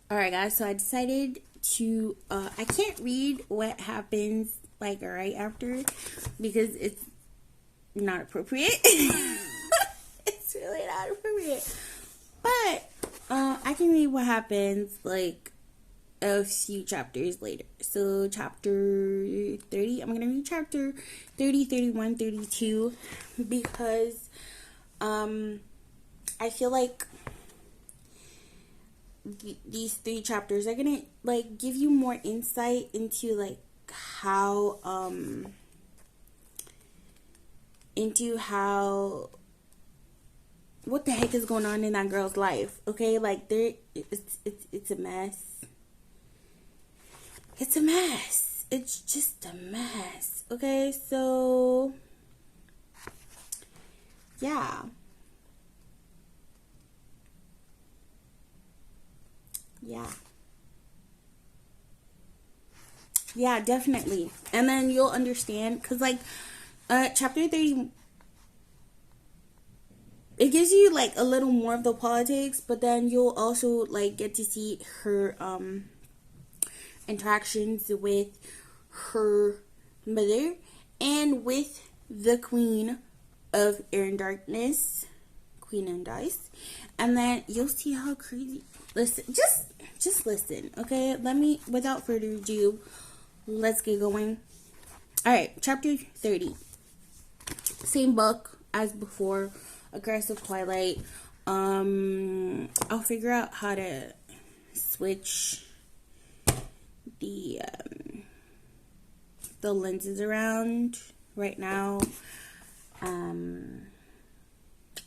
Alright guys, so I decided to I can't read what happens like right after because it's not appropriate. It's really not appropriate. But I can read what happens like a few chapters later. So chapter 30, I'm gonna read chapter 30, 31, 32 because I feel like these three chapters are gonna like give you more insight into like how what the heck is going on in that girl's life. Okay, like it's a mess. It's a mess. It's just a mess. Okay, so yeah. Yeah, definitely. And then you'll understand because like chapter 30, it gives you like a little more of the politics, but then you'll also like get to see her interactions with her mother and with the Queen of Air and Darkness, Queen and Dice. And then you'll see how crazy. Listen, just listen, okay? Let me, without further ado, let's get going. Alright, chapter 30. Same book as before. Aggressive Twilight. I'll figure out how to switch the lenses around right now.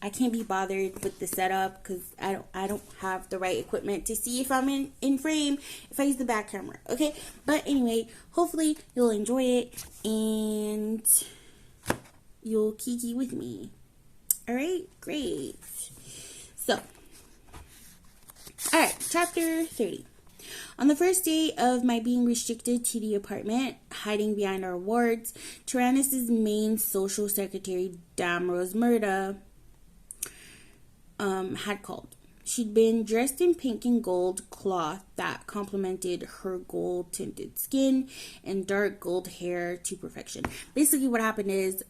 I can't be bothered with the setup because I don't have the right equipment to see if I'm in frame if I use the back camera. Okay, but anyway, hopefully you'll enjoy it and you'll kiki with me. All right, great. So, all right, chapter 30. On the first day of my being restricted to the apartment, hiding behind our wards, Tyrannus's main social secretary, Dame Rosmerta, had called. She'd been dressed in pink and gold cloth that complemented her gold-tinted skin and dark gold hair to perfection. Basically, what happened is,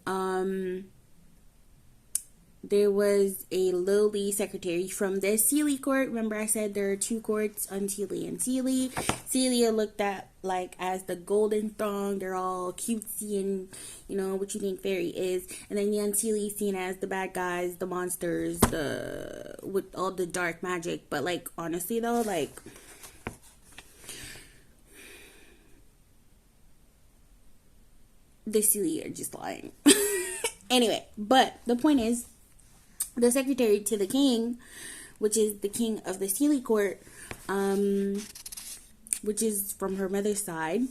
there was a lowly secretary from the Sealy court. Remember I said there are two courts on Sealy and Sealy. Sealy are looked at like as the golden throng. They're all cutesy and, you know, what you think fairy is. And then Yan Sealy is seen as the bad guys, the monsters, with all the dark magic. But like, honestly though, like, the Sealy are just lying. Anyway, but the point is, the secretary to the king, which is the king of the Sealy court, which is from her mother's side,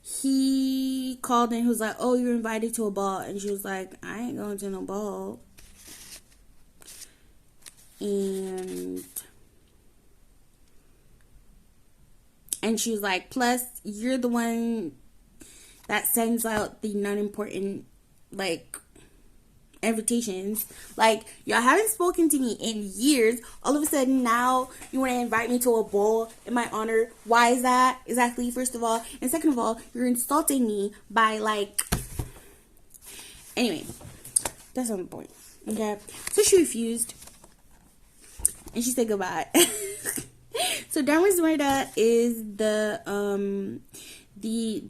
he called and he was like, oh, you're invited to a ball. And she was like, I ain't going to no ball. And she was like, plus you're the one that sends out the non-important like invitations. Like, y'all haven't spoken to me in years. All of a sudden now you want to invite me to a ball in my honor. Why is that? Exactly, first of all. And second of all, you're insulting me by like, anyway, that's not the point. Okay, so she refused and she said goodbye. So Dame Rosmerta is the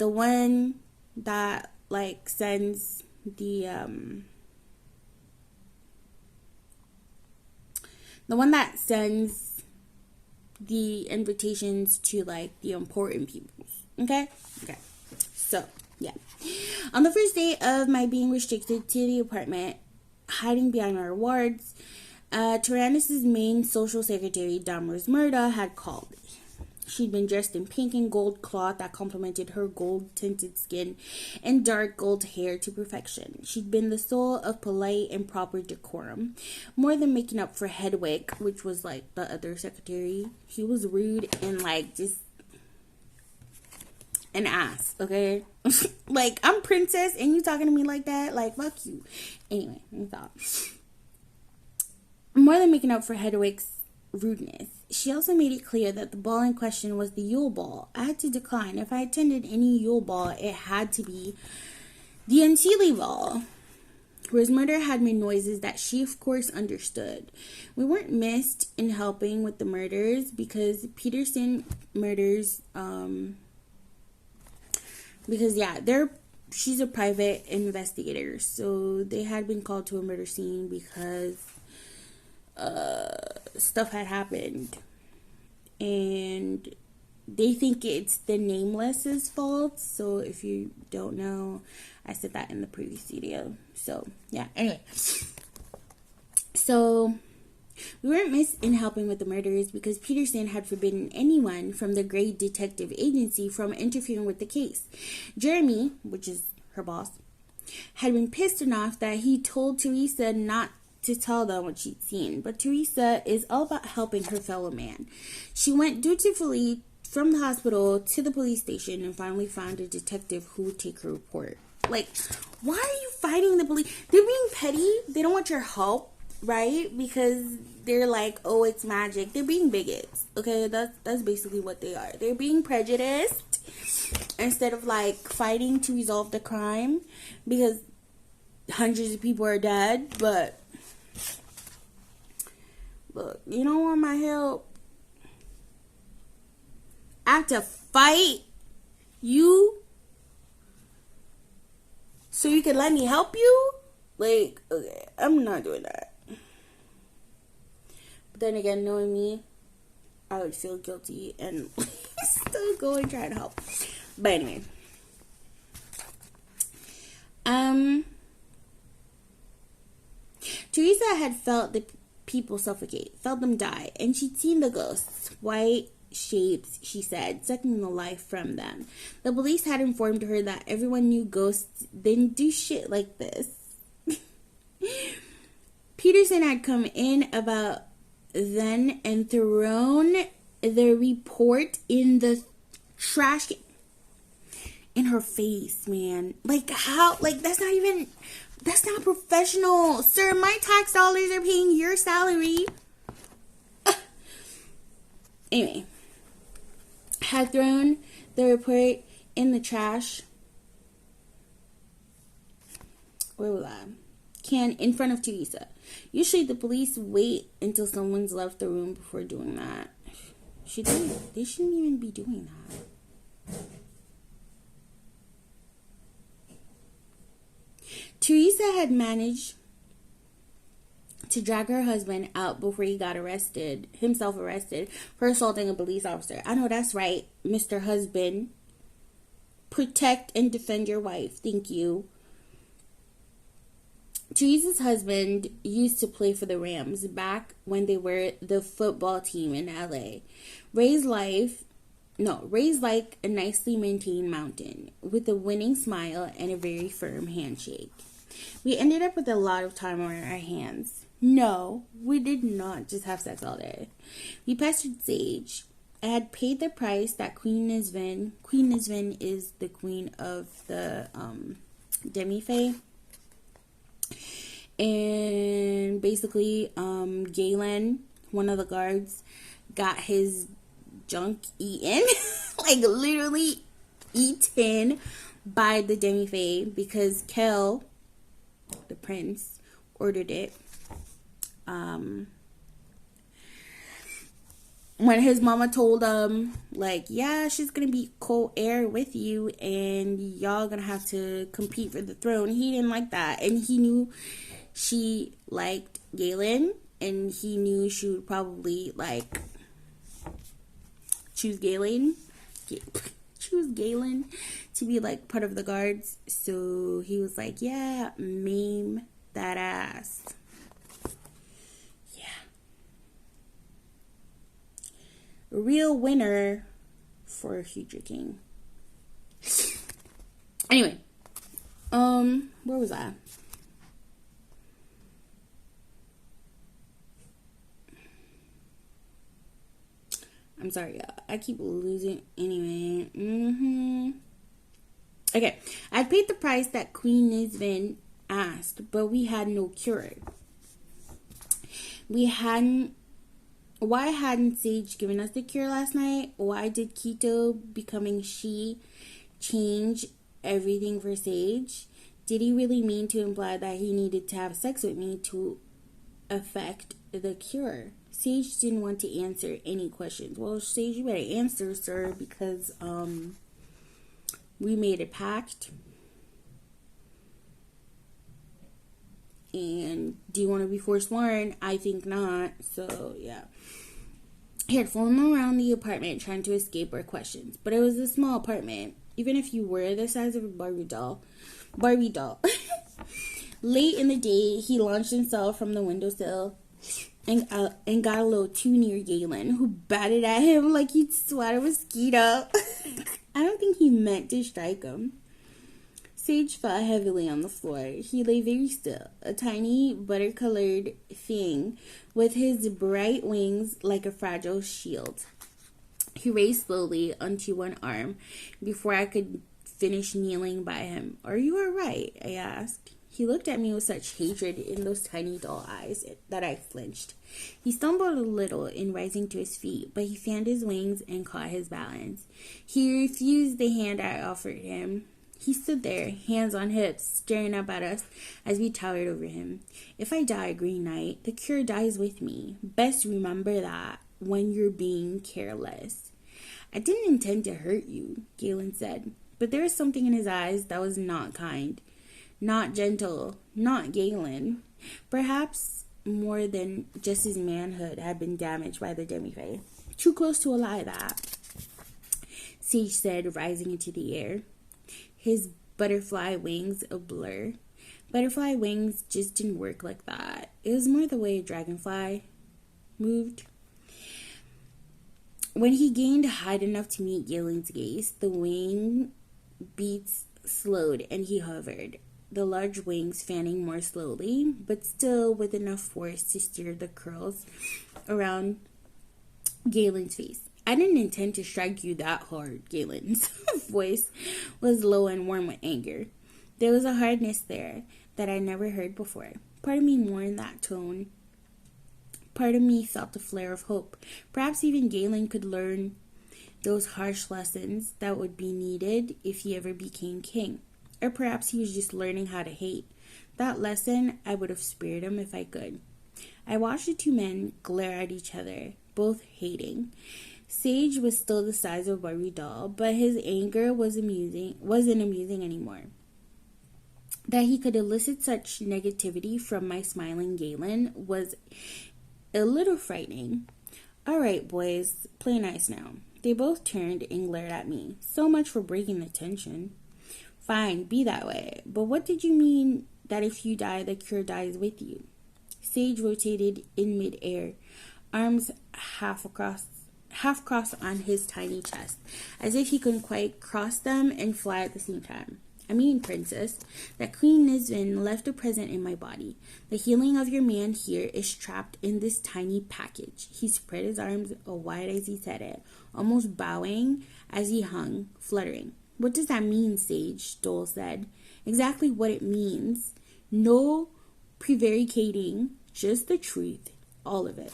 one that like sends the one that sends the invitations to like the important people. Okay? So, yeah. On the first day of my being restricted to the apartment, hiding behind our wards, Tyrannus's main social secretary, Dame Rosmerta, had called. She'd been dressed in pink and gold cloth that complemented her gold-tinted skin and dark gold hair to perfection. She'd been the soul of polite and proper decorum. More than making up for Hedwig, which was like the other secretary. He was rude and like just an ass, okay? Like, I'm princess and you talking to me like that? Like, fuck you. Anyway, I thought. More than making up for Hedwig's rudeness. She also made it clear that the ball in question was the Yule Ball. I had to decline. If I attended any Yule Ball, it had to be the Antilles Ball. Whose murder had made noises that she, of course, understood. We weren't missed in helping with the murders because Peterson murders, she's a private investigator, so they had been called to a murder scene because stuff had happened, and they think it's the Nameless's fault. So if you don't know, I said that in the previous video. So yeah, anyway, so we weren't missed in helping with the murders because Peterson had forbidden anyone from the Gray Detective Agency from interfering with the case. Jeremy, which is her boss, had been pissed enough that he told Teresa not to tell them what she'd seen. But Teresa is all about helping her fellow man. She went dutifully from the hospital to the police station and finally found a detective who would take her report. Like, why are you fighting the police? They're being petty. They don't want your help, right? Because they're like, oh, it's magic. They're being bigots. Okay, that's basically what they are. They're being prejudiced instead of like fighting to resolve the crime because hundreds of people are dead. But look, you don't want my help. I have to fight you so you can let me help you? Like, okay, I'm not doing that. But then again, knowing me, I would feel guilty and still go and try to help. But anyway. Teresa had felt the people suffocate, felt them die, and she'd seen the ghosts, white shapes, she said, sucking the life from them. The police had informed her that everyone knew ghosts didn't do shit like this. Peterson had come in about then and thrown the report in the trash in her face, man. Like, how? Like, that's not professional. Sir, my tax dollars are paying your salary. Anyway, had thrown the report in the trash. Where was I? Can in front of Teresa. Usually the police wait until someone's left the room before doing that. They shouldn't even be doing that. Teresa had managed to drag her husband out before he got himself arrested for assaulting a police officer. I know that's right, Mr. Husband. Protect and defend your wife. Thank you. Teresa's husband used to play for the Rams back when they were the football team in LA. Raised like a nicely maintained mountain with a winning smile and a very firm handshake. We ended up with a lot of time on our hands. No, we did not just have sex all day. We pestered Sage. I had paid the price that Queen Nisven is the queen of the demi-fae. And basically, Galen, one of the guards, got his junk eaten. Like, literally eaten by the demi-fae because Kel, the prince, ordered it. When his mama told him, like, yeah, she's gonna be co-heir with you and y'all gonna have to compete for the throne, he didn't like that. And he knew she liked Galen, and he knew she would probably, like, choose Galen to be, like, part of the guards. So he was like, yeah, maim that ass. Real winner for Future King. Anyway, where was I? I'm sorry, y'all. I keep losing. Anyway, okay, I paid the price that Queen Nisven asked, but we had no cure. We hadn't Why hadn't Sage given us the cure last night? Why did Keto becoming she change everything for Sage? Did he really mean to imply that he needed to have sex with me to affect the cure? Sage didn't want to answer any questions. Well, Sage, you better answer, sir, because we made a pact. And do you want to be forsworn? I think not. So, yeah. He had flown around the apartment trying to escape our questions. But it was a small apartment. Even if you were the size of a Barbie doll. Late in the day, he launched himself from the windowsill and got a little too near Galen, who batted at him like he'd swat a mosquito. I don't think he meant to strike him. Sage fell heavily on the floor. He lay very still, a tiny butter-colored thing with his bright wings like a fragile shield. He raised slowly onto one arm before I could finish kneeling by him. "Are you all right?" I asked. He looked at me with such hatred in those tiny doll eyes that I flinched. He stumbled a little in rising to his feet, but he fanned his wings and caught his balance. He refused the hand I offered him. He stood there, hands on hips, staring up at us as we towered over him. "If I die, Green Knight, the cure dies with me. Best remember that when you're being careless." "I didn't intend to hurt you," Galen said, but there was something in his eyes that was not kind, not gentle, not Galen. Perhaps more than just his manhood had been damaged by the demi-fae. "Too close to a lie, that," Sage said, rising into the air, his butterfly wings a blur. Butterfly wings just didn't work like that. It was more the way a dragonfly moved. When he gained height enough to meet Galen's gaze, the wing beats slowed and he hovered, the large wings fanning more slowly, but still with enough force to steer the curls around Galen's face. "I didn't intend to strike you that hard," Galen's voice was low and warm with anger. There was a hardness there that I never heard before. Part of me mourned that tone. Part of me felt a flare of hope. Perhaps even Galen could learn those harsh lessons that would be needed if he ever became king. Or perhaps he was just learning how to hate. That lesson, I would have spared him if I could. I watched the two men glare at each other, both hating. Sage was still the size of a Barbie doll, but his anger wasn't amusing anymore. That he could elicit such negativity from my smiling Galen was a little frightening. "All right, boys, play nice now." They both turned and glared at me. So much for breaking the tension. "Fine, be that way. But what did you mean that if you die, the cure dies with you?" Sage rotated in midair, arms half crossed on his tiny chest, as if he couldn't quite cross them and fly at the same time. "I mean, princess, that Queen Nizvin left a present in my body. The healing of your man here is trapped in this tiny package." He spread his arms wide as he said it, almost bowing as he hung, fluttering. "What does that mean, Sage?" Dole said. "Exactly what it means. No prevaricating, just the truth, all of it."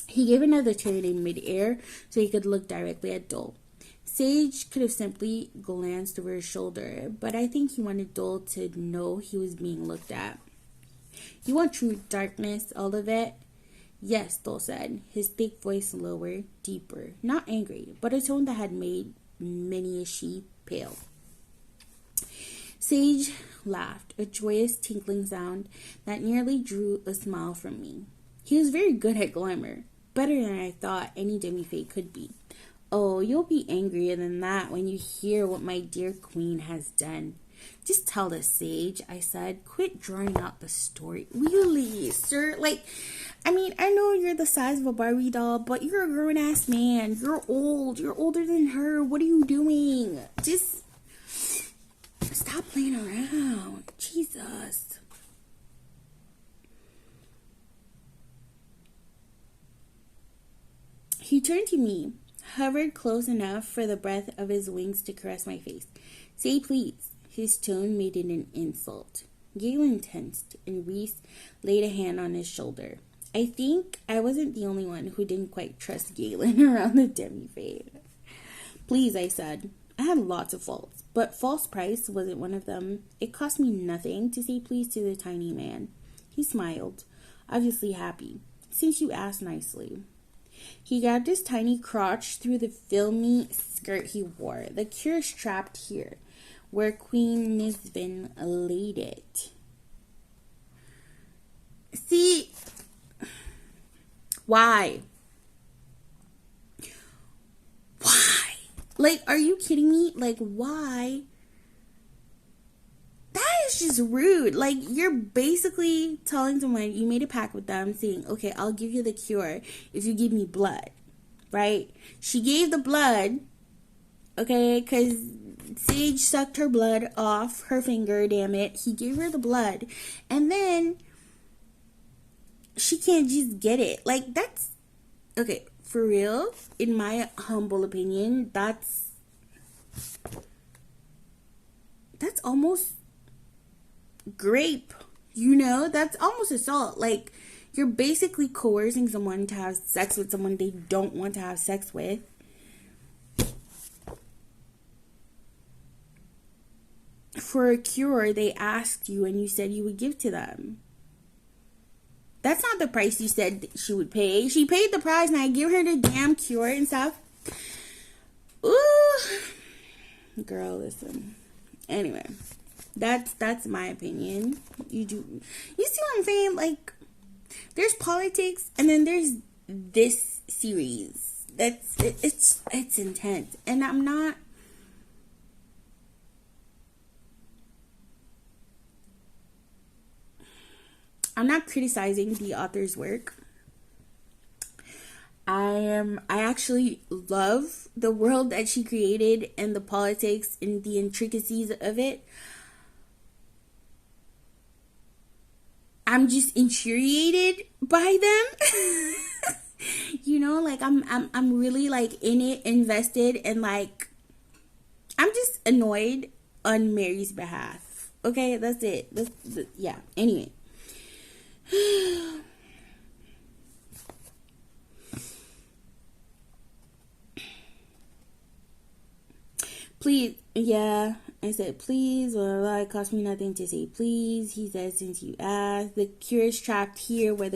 He gave another turn in midair so he could look directly at Dole. Sage could have simply glanced over his shoulder, but I think he wanted Dole to know he was being looked at. "You want true darkness, all of it?" "Yes," Dole said, his thick voice lower, deeper, not angry, but a tone that had made many a she pale. Sage laughed, a joyous tinkling sound that nearly drew a smile from me. He was very good at glamour, better than I thought any demi-fae could be. "Oh, you'll be angrier than that when you hear what my dear queen has done." "Just tell us, Sage," I said. "Quit drawing out the story." "Really, sir? I know you're the size of a Barbie doll, but you're a grown-ass man. You're old. You're older than her. What are you doing? Just stop playing around. Jesus." He turned to me, hovered close enough for the breath of his wings to caress my face. "Say please." His tone made it an insult. Galen tensed, and Reese laid a hand on his shoulder. I think I wasn't the only one who didn't quite trust Galen around the demi-fade. Please, I said. I had lots of faults, but false price wasn't one of them. It cost me nothing to say please to the tiny man. He smiled, obviously happy, since you asked nicely. He grabbed his tiny crotch through the filmy skirt he wore. The cure strapped here, where Queen Nisvin laid it. See, why? Why? Like, are you kidding me? Like, why? That is just rude. Like, you're basically telling someone you made a pact with them saying, okay, I'll give you the cure if you give me blood, right? She gave the blood, okay, because Sage sucked her blood off her finger, damn it. He gave her the blood. And then she can't just get it. Like, that's, okay, for real, in my humble opinion, that's almost grape, you know? That's almost assault. Like, you're basically coercing someone to have sex with someone they don't want to have sex with. For a cure they asked you and you said you would give to them. That's not the price you said she would pay. She paid the price and I give her the damn cure and stuff. Ooh. Girl, listen. Anyway, that's my opinion. You see what I'm saying? Like, there's politics and then there's this series. It's intense. And I'm not criticizing the author's work. I actually love the world that she created and the politics and the intricacies of it. I'm just infuriated by them. You know, like I'm really like in it, invested, and like I'm just annoyed on Mary's behalf. Okay, that's it. Yeah. Anyway. Please, yeah, I said please, blah, blah, blah. It cost me nothing to say please. He said, since you asked, the cure is trapped here where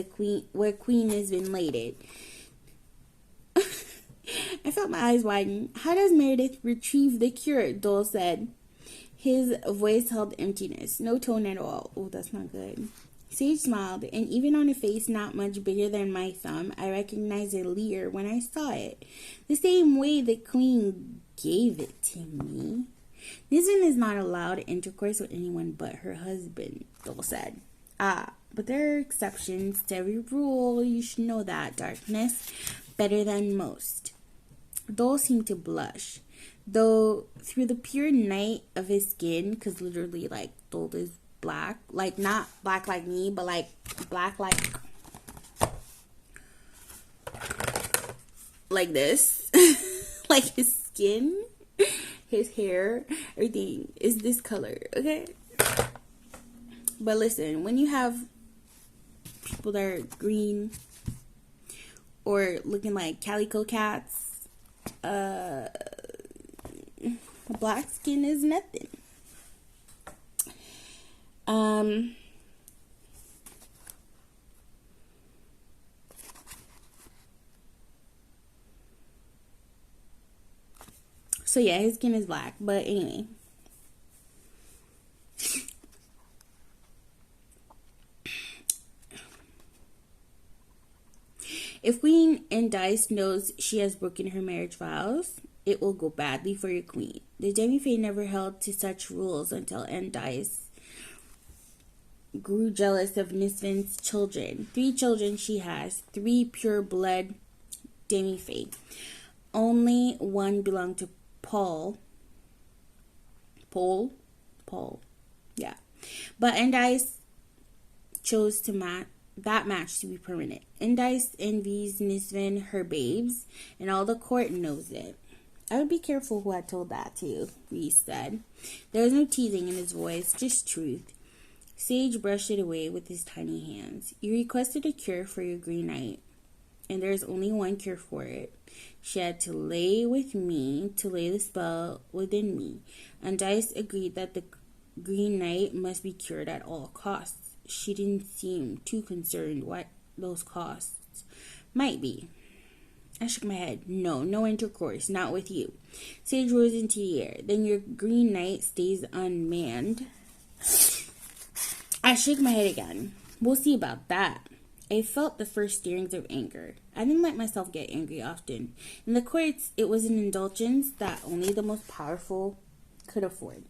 Queen has been laid. I felt my eyes widen. How does Meredith retrieve the cure? Dole said. His voice held emptiness, no tone at all. Oh, that's not good. Sage smiled, and even on a face not much bigger than my thumb, I recognized a leer when I saw it. The same way the Queen gave it to me. Nisvin is not allowed intercourse with anyone but her husband, Dole said. Ah, but there are exceptions to every rule. You should know that, Darkness. Better than most. Dole seemed to blush, though through the pure night of his skin, because literally, like, Dole is black. Like, not black like me, but, like, black like this. Like, his skin, his hair, everything is this color, okay? But listen, when you have people that are green or looking like calico cats, black skin is nothing. So yeah, his skin is black, but anyway. If Queen Endice knows she has broken her marriage vows, it will go badly for your queen. The Demi-Fae never held to such rules until Endice grew jealous of Nisvin's children. 3 children she has, 3 pure blood Demi-Fae. Only one belonged to Paul, yeah. But Endice chose that match to be permanent. Endice envies Nisvin her babes, and all the court knows it. I would be careful who I told that to, Reese said. There was no teasing in his voice, just truth. Sage brushed it away with his tiny hands. You requested a cure for your green knight, and there is only one cure for it. She had to lay with me to lay the spell within me, and Dice agreed that the green knight must be cured at all costs. She didn't seem too concerned what those costs might be. I shook my head. No intercourse, not with you. Sage rose into the air. Then your green knight stays unmanned. I shook my head again. We'll see about that. I felt the first stirrings of anger. I didn't let myself get angry often. In the courts, it was an indulgence that only the most powerful could afford.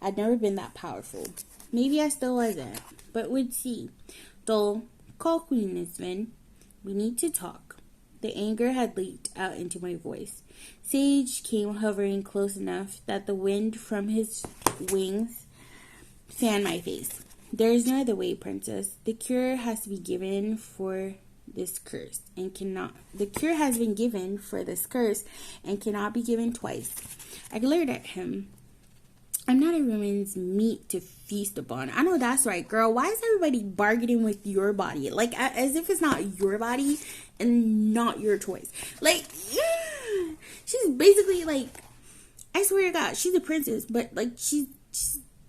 I'd never been that powerful. Maybe I still wasn't, but we'd see. Dole, call Queen Nisven. We need to talk. The anger had leaked out into my voice. Sage came hovering close enough that the wind from his wings fanned my face. There is no other way, Princess. The cure has to be given for this curse and cannot. The cure has been given for this curse and cannot be given twice. I glared at him. I'm not a woman's meat to feast upon. I know that's right, girl. Why is everybody bargaining with your body? Like, as if it's not your body and not your choice. Like, she's basically like, I swear to God, she's a princess, but like, she's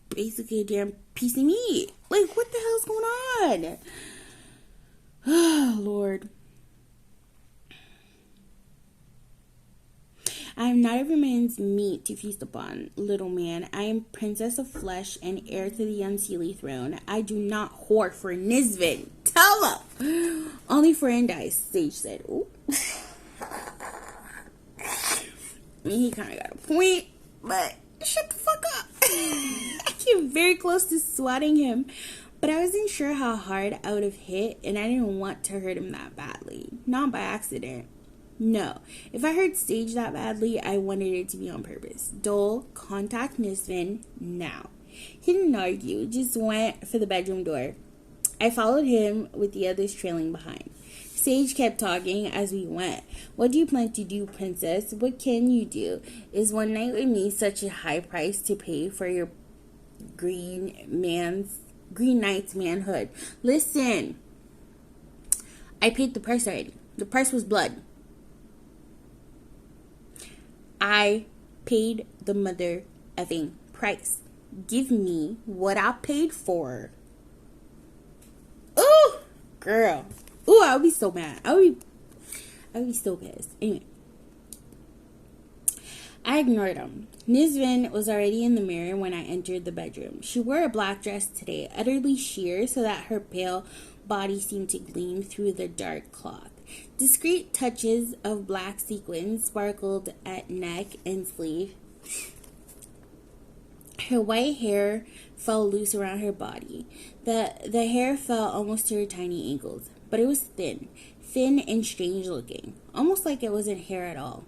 basically a damn piece of meat. Like, what the hell's going on? Oh, Lord. I am not every man's meat to feast upon, little man. I am princess of flesh and heir to the unseelie throne. I do not whore for Nisven. Tell her. Only for Indice, Sage said. Ooh. I mean, he kind of got a point, but shut the fuck up. I came very close to swatting him, but I wasn't sure how hard I would have hit, and I didn't want to hurt him that badly. Not by accident. No, if I hurt Sage that badly, I wanted it to be on purpose. Dole, contact Nisven now. He didn't argue, just went for the bedroom door. I followed him with the others trailing behind. Sage kept talking as we went. What do you plan to do, Princess? What can you do? Is one night with me such a high price to pay for your green knight's manhood? Listen, I paid the price already. The price was blood. I paid the mother effing price. Give me what I paid for. Ooh, girl. Ooh, I would be so mad. I would be so pissed. Anyway. I ignored him. Nisven was already in the mirror when I entered the bedroom. She wore a black dress today, utterly sheer so that her pale body seemed to gleam through the dark cloth. Discreet touches of black sequins sparkled at neck and sleeve. Her white hair fell loose around her body. The hair fell almost to her tiny ankles, but it was thin and strange looking, almost like it wasn't hair at all.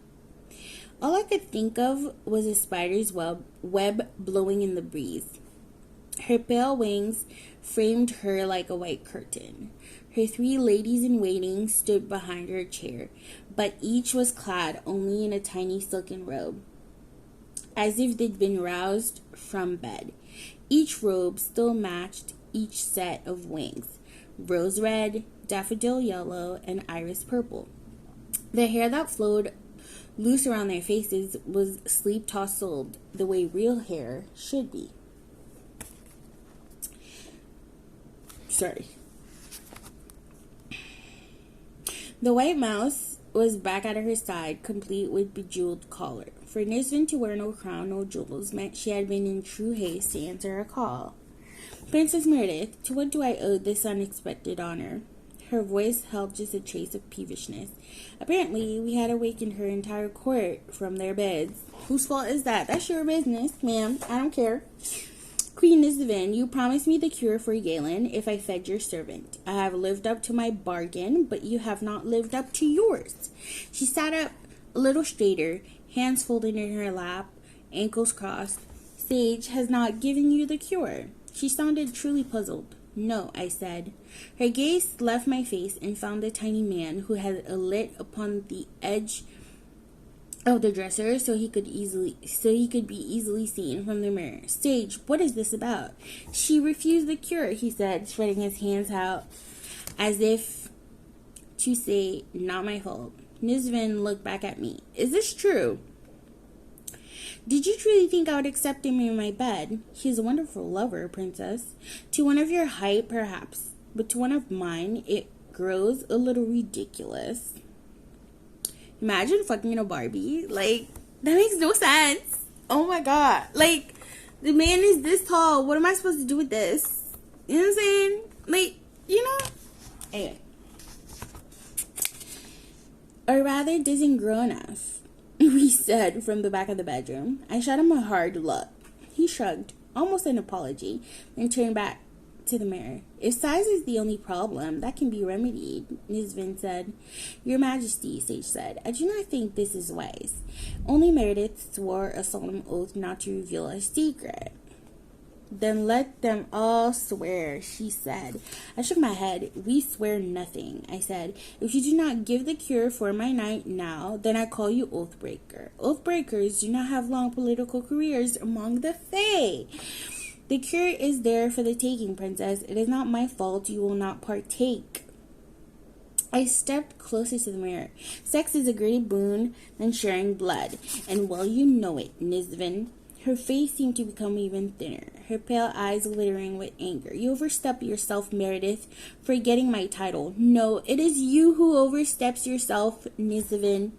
All I could think of was a spider's web blowing in the breeze. Her pale wings framed her like a white curtain. Her 3 ladies-in-waiting stood behind her chair, but each was clad only in a tiny silken robe, as if they'd been roused from bed. Each robe still matched each set of wings, rose red, daffodil yellow, and iris purple. The hair that flowed loose around their faces was sleep-tousled the way real hair should be. Sorry. The white mouse was back at her side, complete with bejeweled collar. For Nisven to wear no crown, no jewels, meant she had been in true haste to answer a call. Princess Meredith, to what do I owe this unexpected honor? Her voice held just a trace of peevishness. Apparently, we had awakened her entire court from their beds. Whose fault is that? That's your business, ma'am. I don't care. Queen Nisven, you promised me the cure for Galen if I fed your servant. I have lived up to my bargain, but you have not lived up to yours. She sat up a little straighter, hands folded in her lap, ankles crossed. Sage has not given you the cure. She sounded truly puzzled. No, I said. Her gaze left my face and found the tiny man who had lit upon the edge of the dresser so he could be easily seen from the mirror. Sage, what is this about? She refused the cure, he said, spreading his hands out as if to say, not my fault. Nizvin looked back at me. Is this true? Did you truly think I would accept him in my bed? He's a wonderful lover, princess. To one of your height, perhaps, but to one of mine, it grows a little ridiculous. Imagine fucking a Barbie. Like, that makes no sense. Oh my god. Like, the man is this tall. What am I supposed to do with this? You know what I'm saying? Like, you know? Anyway. Or rather, it doesn't grow enough, we said from the back of the bedroom. I shot him a hard look. He shrugged, almost an apology, and turned back to the mirror. If size is the only problem, that can be remedied, Nizvin said. Your Majesty, Sage said, I do not think this is wise. Only Meredith swore a solemn oath not to reveal a secret. Then let them all swear, she said. I shook my head. We swear nothing, I said. If you do not give the cure for my night now, then I call you Oathbreaker. Oathbreakers do not have long political careers among the Fae. The cure is there for the taking, princess. It is not my fault you will not partake. I stepped closer to the mirror. Sex is a greater boon than sharing blood, and well you know it, Nizvin. Her face seemed to become even thinner, her pale eyes glittering with anger. You overstep yourself, Meredith, forgetting my title. No, it is you who oversteps yourself, Nizvin.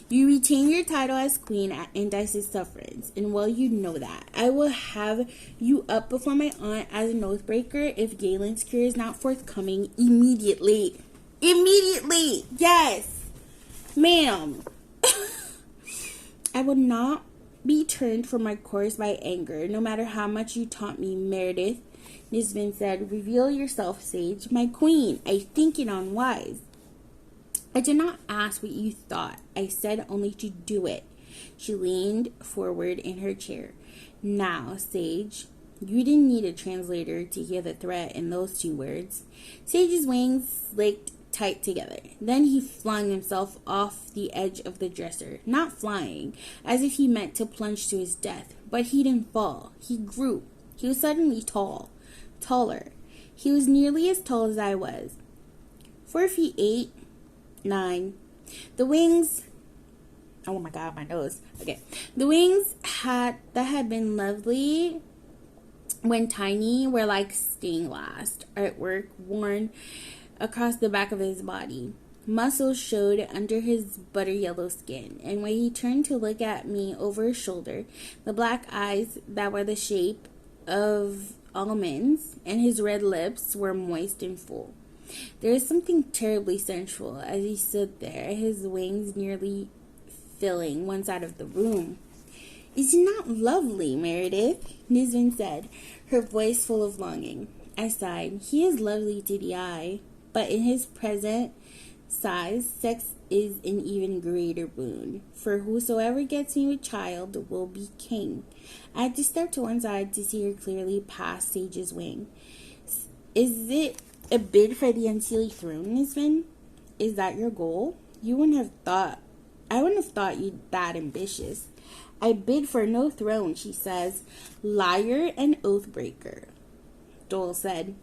You retain your title as queen at Indice's sufferance, and well you know that. I will have you up before my aunt as an oathbreaker if Galen's cure is not forthcoming immediately. Immediately! Yes! Ma'am! I would not be turned from my course by anger, no matter how much you taunt me, Meredith, Nizvin said. Reveal yourself, Sage. My queen, I think it unwise. I did not ask what you thought. I said only to do it. She leaned forward in her chair. Now, Sage, you didn't need a translator to hear the threat in those 2 words. Sage's wings slicked tight together. Then he flung himself off the edge of the dresser, not flying, as if he meant to plunge to his death. But he didn't fall. He grew. He was suddenly taller. He was nearly as tall as I was. 4 feet 8, 9. The wings... Oh my god, my nose. Okay. The wings that had been lovely when tiny were like stained glass artwork worn across the back of his body. Muscles showed under his butter yellow skin, and when he turned to look at me over his shoulder, the black eyes that were the shape of almonds and his red lips were moist and full. There was something terribly sensual as he stood there, his wings nearly filling one side of the room. Is it not lovely, Meredith? Nizvin said, her voice full of longing. I sighed. He is lovely to the eye, but in his present size, sex is an even greater boon. For whosoever gets me with child will be king. I had to step to one side to see her clearly past Sage's wing. Is it a bid for the unseelie throne, Nizvin? Is that your goal? I wouldn't have thought you that ambitious. I bid for no throne, she says. Liar and oathbreaker, Dole said.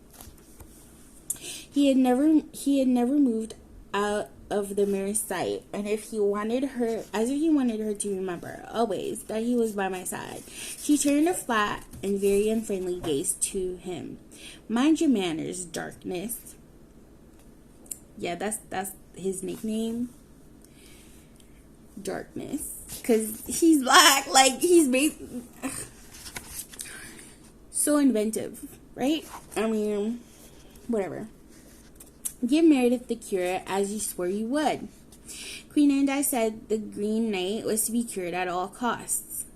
He had never moved out of the mirror's sight, and if he wanted her to remember always that he was by my side. She turned a flat and very unfriendly gaze to him. Mind your manners, Darkness. Yeah, that's his nickname. Darkness, because he's black. Like, he's so inventive, right? I mean, whatever. Give Meredith the cure as you swore you would. Queen Indi said the Green Knight was to be cured at all costs.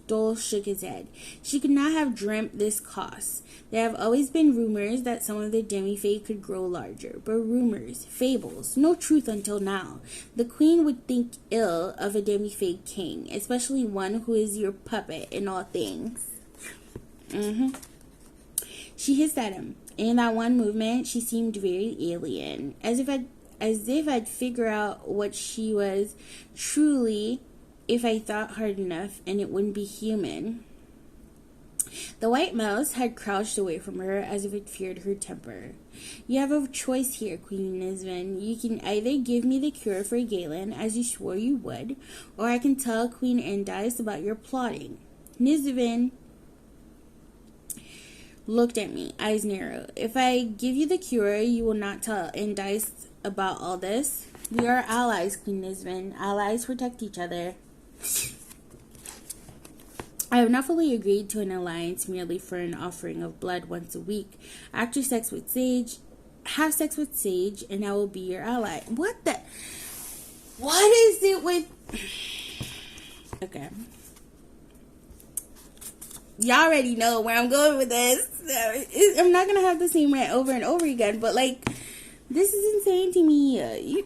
Dole shook his head. She could not have dreamt this cost. There have always been rumors that some of the demi-fae could grow larger, but rumors, fables, no truth until now. The queen would think ill of a demi-fae king, especially one who is your puppet in all things. She hissed at him. In that one movement, she seemed very alien, as if I'd figure out what she was truly if I thought hard enough, and it wouldn't be human. The white mouse had crouched away from her as if it feared her temper. You have a choice here, Queen Nisven. You can either give me the cure for Galen, as you swore you would, or I can tell Queen Endice about your plotting. Nisven looked at me, eyes narrow. If I give you the cure, you will not tell Endice about all this. We are allies, Queen Nisven. Allies protect each other. I have not fully agreed to an alliance merely for an offering of blood once a week. After sex with Sage, have sex with Sage, and I will be your ally. What is it with... Okay. Y'all already know where I'm going with this. I'm not going to have the same rant over and over again, but, like, this is insane to me.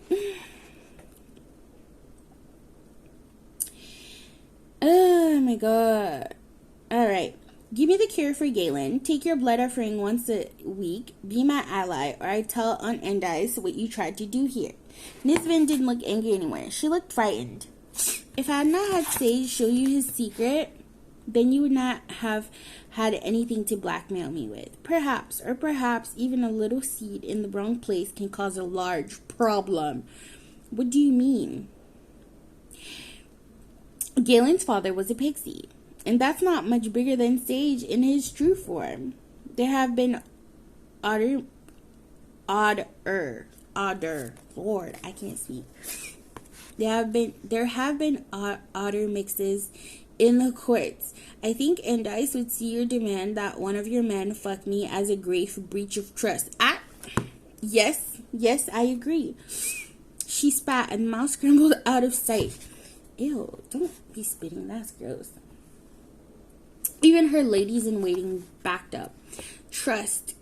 Oh my god. Alright. Give me the cure for Galen. Take your blood offering once a week. Be my ally, or I tell Aunt Endice what you tried to do here. Nisven didn't look angry anywhere. She looked frightened. If I had not had Sage show you his secret, then you would not have had anything to blackmail me with. Perhaps even a little seed in the wrong place can cause a large problem. What do you mean? Galen's father was a pixie, and that's not much bigger than Sage in his true form. There have been odder, Lord, I can't speak. There have been odder mixes in the courts. I think Endice would see your demand that one of your men fuck me as a grave breach of trust. Yes, I agree. She spat and the mouse scrambled out of sight. Ew, don't be spitting, that's gross. Even her ladies-in-waiting backed up. Trust.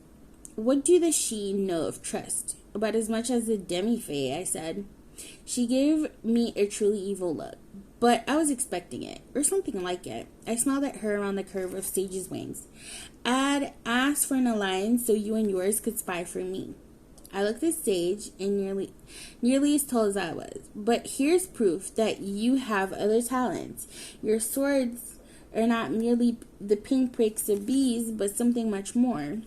What do the she know of trust? About as much as the demi-fae, I said. She gave me a truly evil look, but I was expecting it, or something like it. I smiled at her around the curve of Sage's wings. I'd asked for an alliance so you and yours could spy for me. I looked at Sage and nearly as tall as I was. But here's proof that you have other talents. Your swords are not merely the pinpricks of bees, but something much more.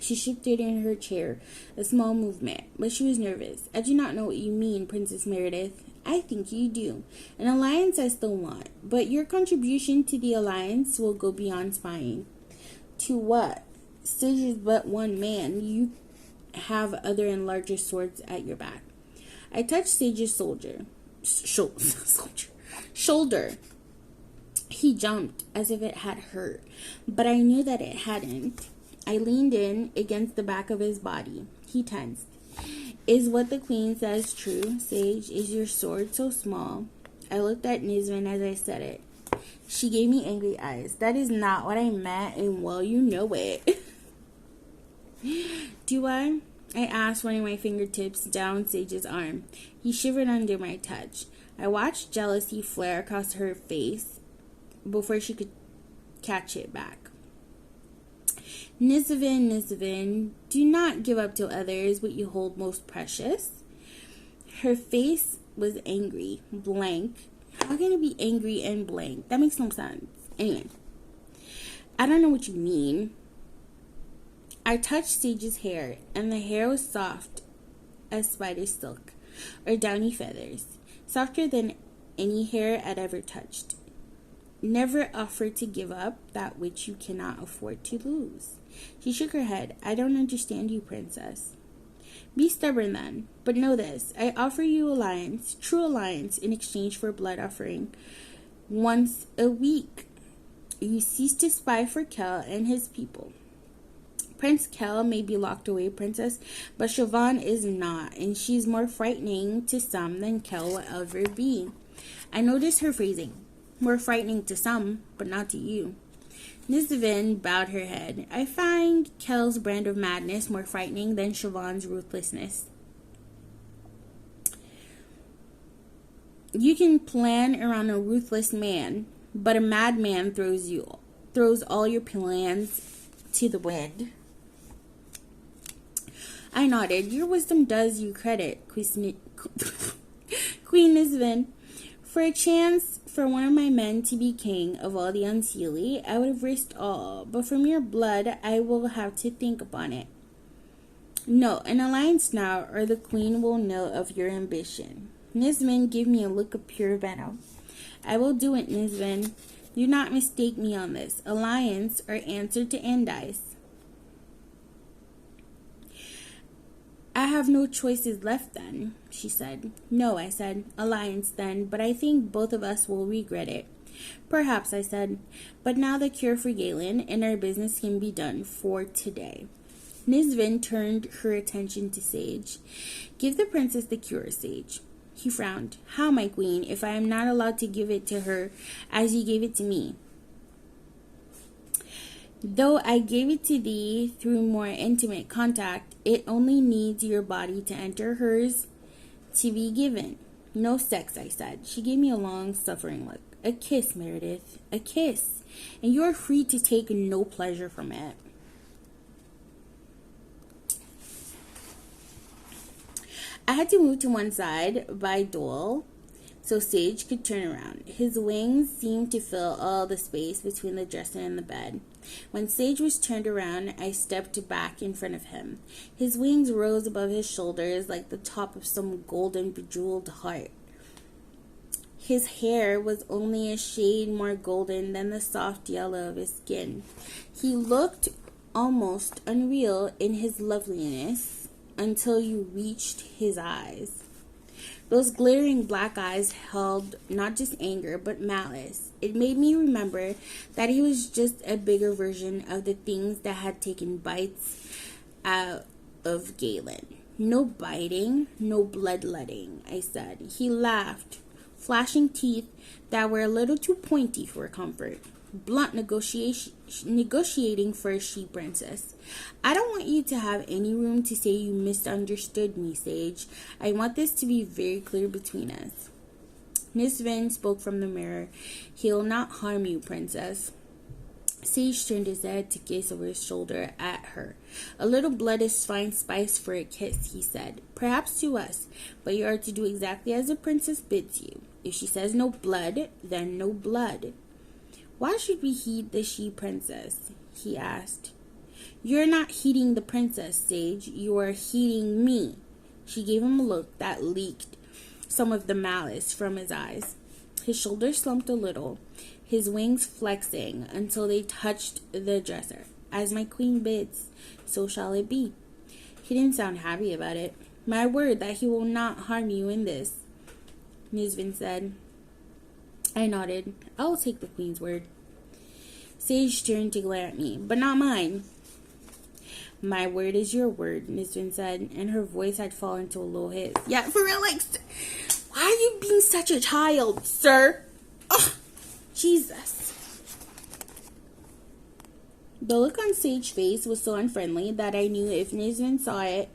She shifted in her chair, a small movement, but she was nervous. I do not know what you mean, Princess Meredith. I think you do. An alliance I still want, but your contribution to the alliance will go beyond spying. To what? Sage is but one man. You have other and larger swords at your back. I touched Sage's shoulder. He jumped as if it had hurt, but I knew that it hadn't. I leaned in against the back of his body. He tensed. Is what the queen says true, Sage? Is your sword so small? I looked at Nisven as I said it. She gave me angry eyes. That is not what I meant, and well, you know it. Do I? I asked, running my fingertips down Sage's arm. He shivered under my touch. I watched jealousy flare across her face before she could catch it back. Nisven, do not give up to others what you hold most precious. Her face was angry, blank. How can it be angry and blank? That makes no sense. Anyway, I don't know what you mean. I touched Sage's hair, and the hair was soft as spider silk, or downy feathers, softer than any hair I'd ever touched. Never offer to give up that which you cannot afford to lose. She shook her head. I don't understand you, princess. Be stubborn then, but know this. I offer you alliance, true alliance, in exchange for a blood offering once a week. You cease to spy for Kel and his people. Prince Kel may be locked away, princess, but Siobhan is not, and she's more frightening to some than Kel will ever be. I noticed her phrasing. More frightening to some, but not to you. Nisven bowed her head. I find Kel's brand of madness more frightening than Siobhan's ruthlessness. You can plan around a ruthless man, but a madman throws all your plans to the wind. I nodded. Your wisdom does you credit, Queen Nisven. For a chance for one of my men to be king of all the unseelie, I would have risked all, but from your blood, I will have to think upon it. No, an alliance now, or the queen will know of your ambition. Nisven gave me a look of pure venom. I will do it, Nisven. Do not mistake me on this. Alliance or answer to Andice. I have no choices left then, she said. No, I said. Alliance then, but I think both of us will regret it. Perhaps, I said. But now the cure for Galen and our business can be done for today. Nisven turned her attention to Sage. Give the princess the cure, Sage. He frowned. How, my queen, if I am not allowed to give it to her as you gave it to me? Though I gave it to thee through more intimate contact, it only needs your body to enter hers to be given. No sex, I said. She gave me a long, suffering look. A kiss, Meredith. A kiss. And you are free to take no pleasure from it. I had to move to one side by Dole so Sage could turn around. His wings seemed to fill all the space between the dresser and the bed. When Sage was turned around, I stepped back in front of him. His wings rose above his shoulders like the top of some golden bejeweled heart. His hair was only a shade more golden than the soft yellow of his skin. He looked almost unreal in his loveliness until you reached his eyes. Those glittering black eyes held not just anger, but malice. It made me remember that he was just a bigger version of the things that had taken bites out of Galen. No biting, no bloodletting, I said. He laughed, flashing teeth that were a little too pointy for comfort. Blunt negotiating for a she-princess. I don't want you to have any room to say you misunderstood me, Sage. I want this to be very clear between us. Nisven spoke from the mirror. He'll not harm you, princess. Sage turned his head to gaze over his shoulder at her. A little blood is fine spice for a kiss, he said. Perhaps to us, but you are to do exactly as the princess bids you. If she says no blood, then no blood. Why should we heed the she-princess? He asked. You're not heeding the princess, Sage. You are heeding me. She gave him a look that leaked some of the malice from his eyes. His shoulders slumped a little, his wings flexing until they touched the dresser. As my queen bids, so shall it be. He didn't sound happy about it. My word that he will not harm you in this, Nisven said. I nodded. I will take the queen's word. Sage turned to glare at me, but not mine. My word is your word, Nisven said, and her voice had fallen to a low hiss. Yeah, for real, like, why are you being such a child, sir? Oh, Jesus. The look on Sage's face was so unfriendly that I knew if Nisven saw it,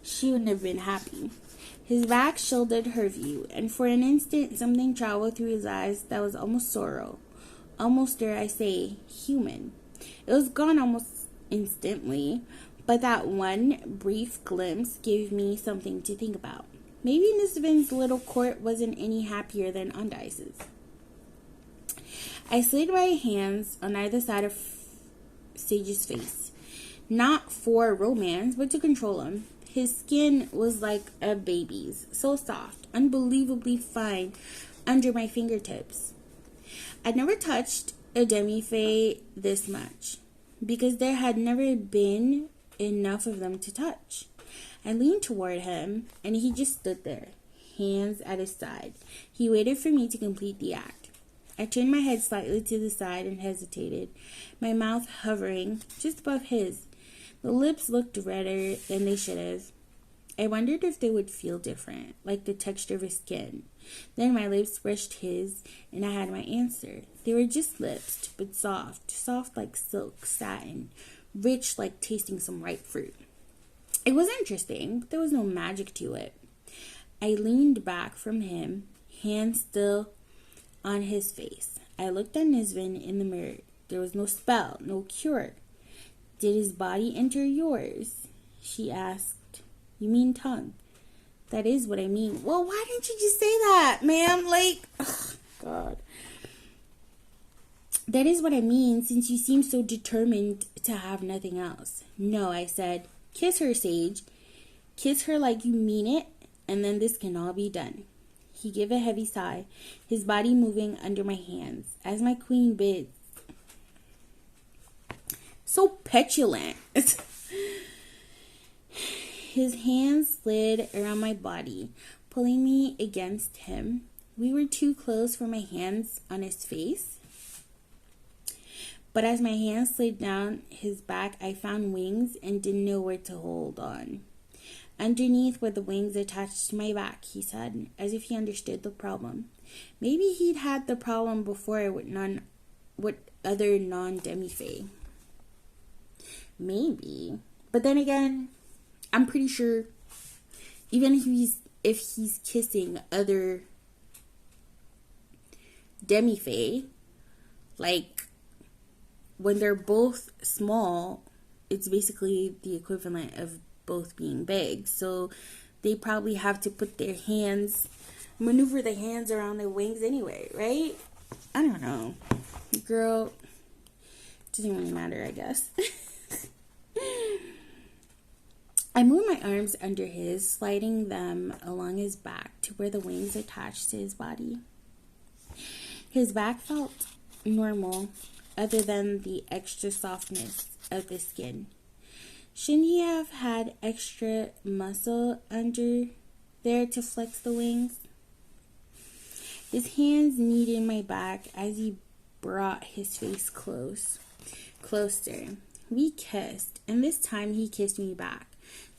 she wouldn't have been happy. His back shielded her view, and for an instant something traveled through his eyes that was almost sorrow, almost, dare I say, human. It was gone almost instantly, but that one brief glimpse gave me something to think about. Maybe Nisven's little court wasn't any happier than Undice's. I slid my hands on either side of Sage's face, not for romance, but to control him. His skin was like a baby's, so soft, unbelievably fine under my fingertips. I'd never touched a demi-fae this much, because there had never been enough of them to touch. I leaned toward him, and he just stood there, hands at his side. He waited for me to complete the act. I turned my head slightly to the side and hesitated, my mouth hovering just above his. The lips looked redder than they should have. I wondered if they would feel different, like the texture of his skin. Then my lips brushed his, and I had my answer. They were just lips, but soft, soft like silk, satin, rich like tasting some ripe fruit. It was interesting, but there was no magic to it. I leaned back from him, hands still on his face. I looked at Nisven in the mirror. There was no spell, no cure. Did his body enter yours? She asked. You mean tongue? That is what I mean. Well, why didn't you just say that, ma'am? Like, ugh, God. That is what I mean, since you seem so determined to have nothing else. No, I said. Kiss her, Sage. Kiss her like you mean it, and then this can all be done. He gave a heavy sigh, his body moving under my hands, as my queen bids. So petulant. His hands slid around my body, pulling me against him. We were too close for my hands on his face. But as my hands slid down his back, I found wings and didn't know where to hold on. Underneath were the wings attached to my back, he said, as if he understood the problem. Maybe he'd had the problem before with other non-demi-fae. Maybe. But then again, I'm pretty sure even if he's kissing other demi-fae, like when they're both small, it's basically the equivalent of both being big. So they probably have to maneuver their hands around their wings anyway, right? I don't know. Girl, doesn't really matter, I guess. I moved my arms under his, sliding them along his back to where the wings attached to his body. His back felt normal, other than the extra softness of the skin. Shouldn't he have had extra muscle under there to flex the wings? His hands kneaded my back as he brought his face closer. We kissed, and this time he kissed me back.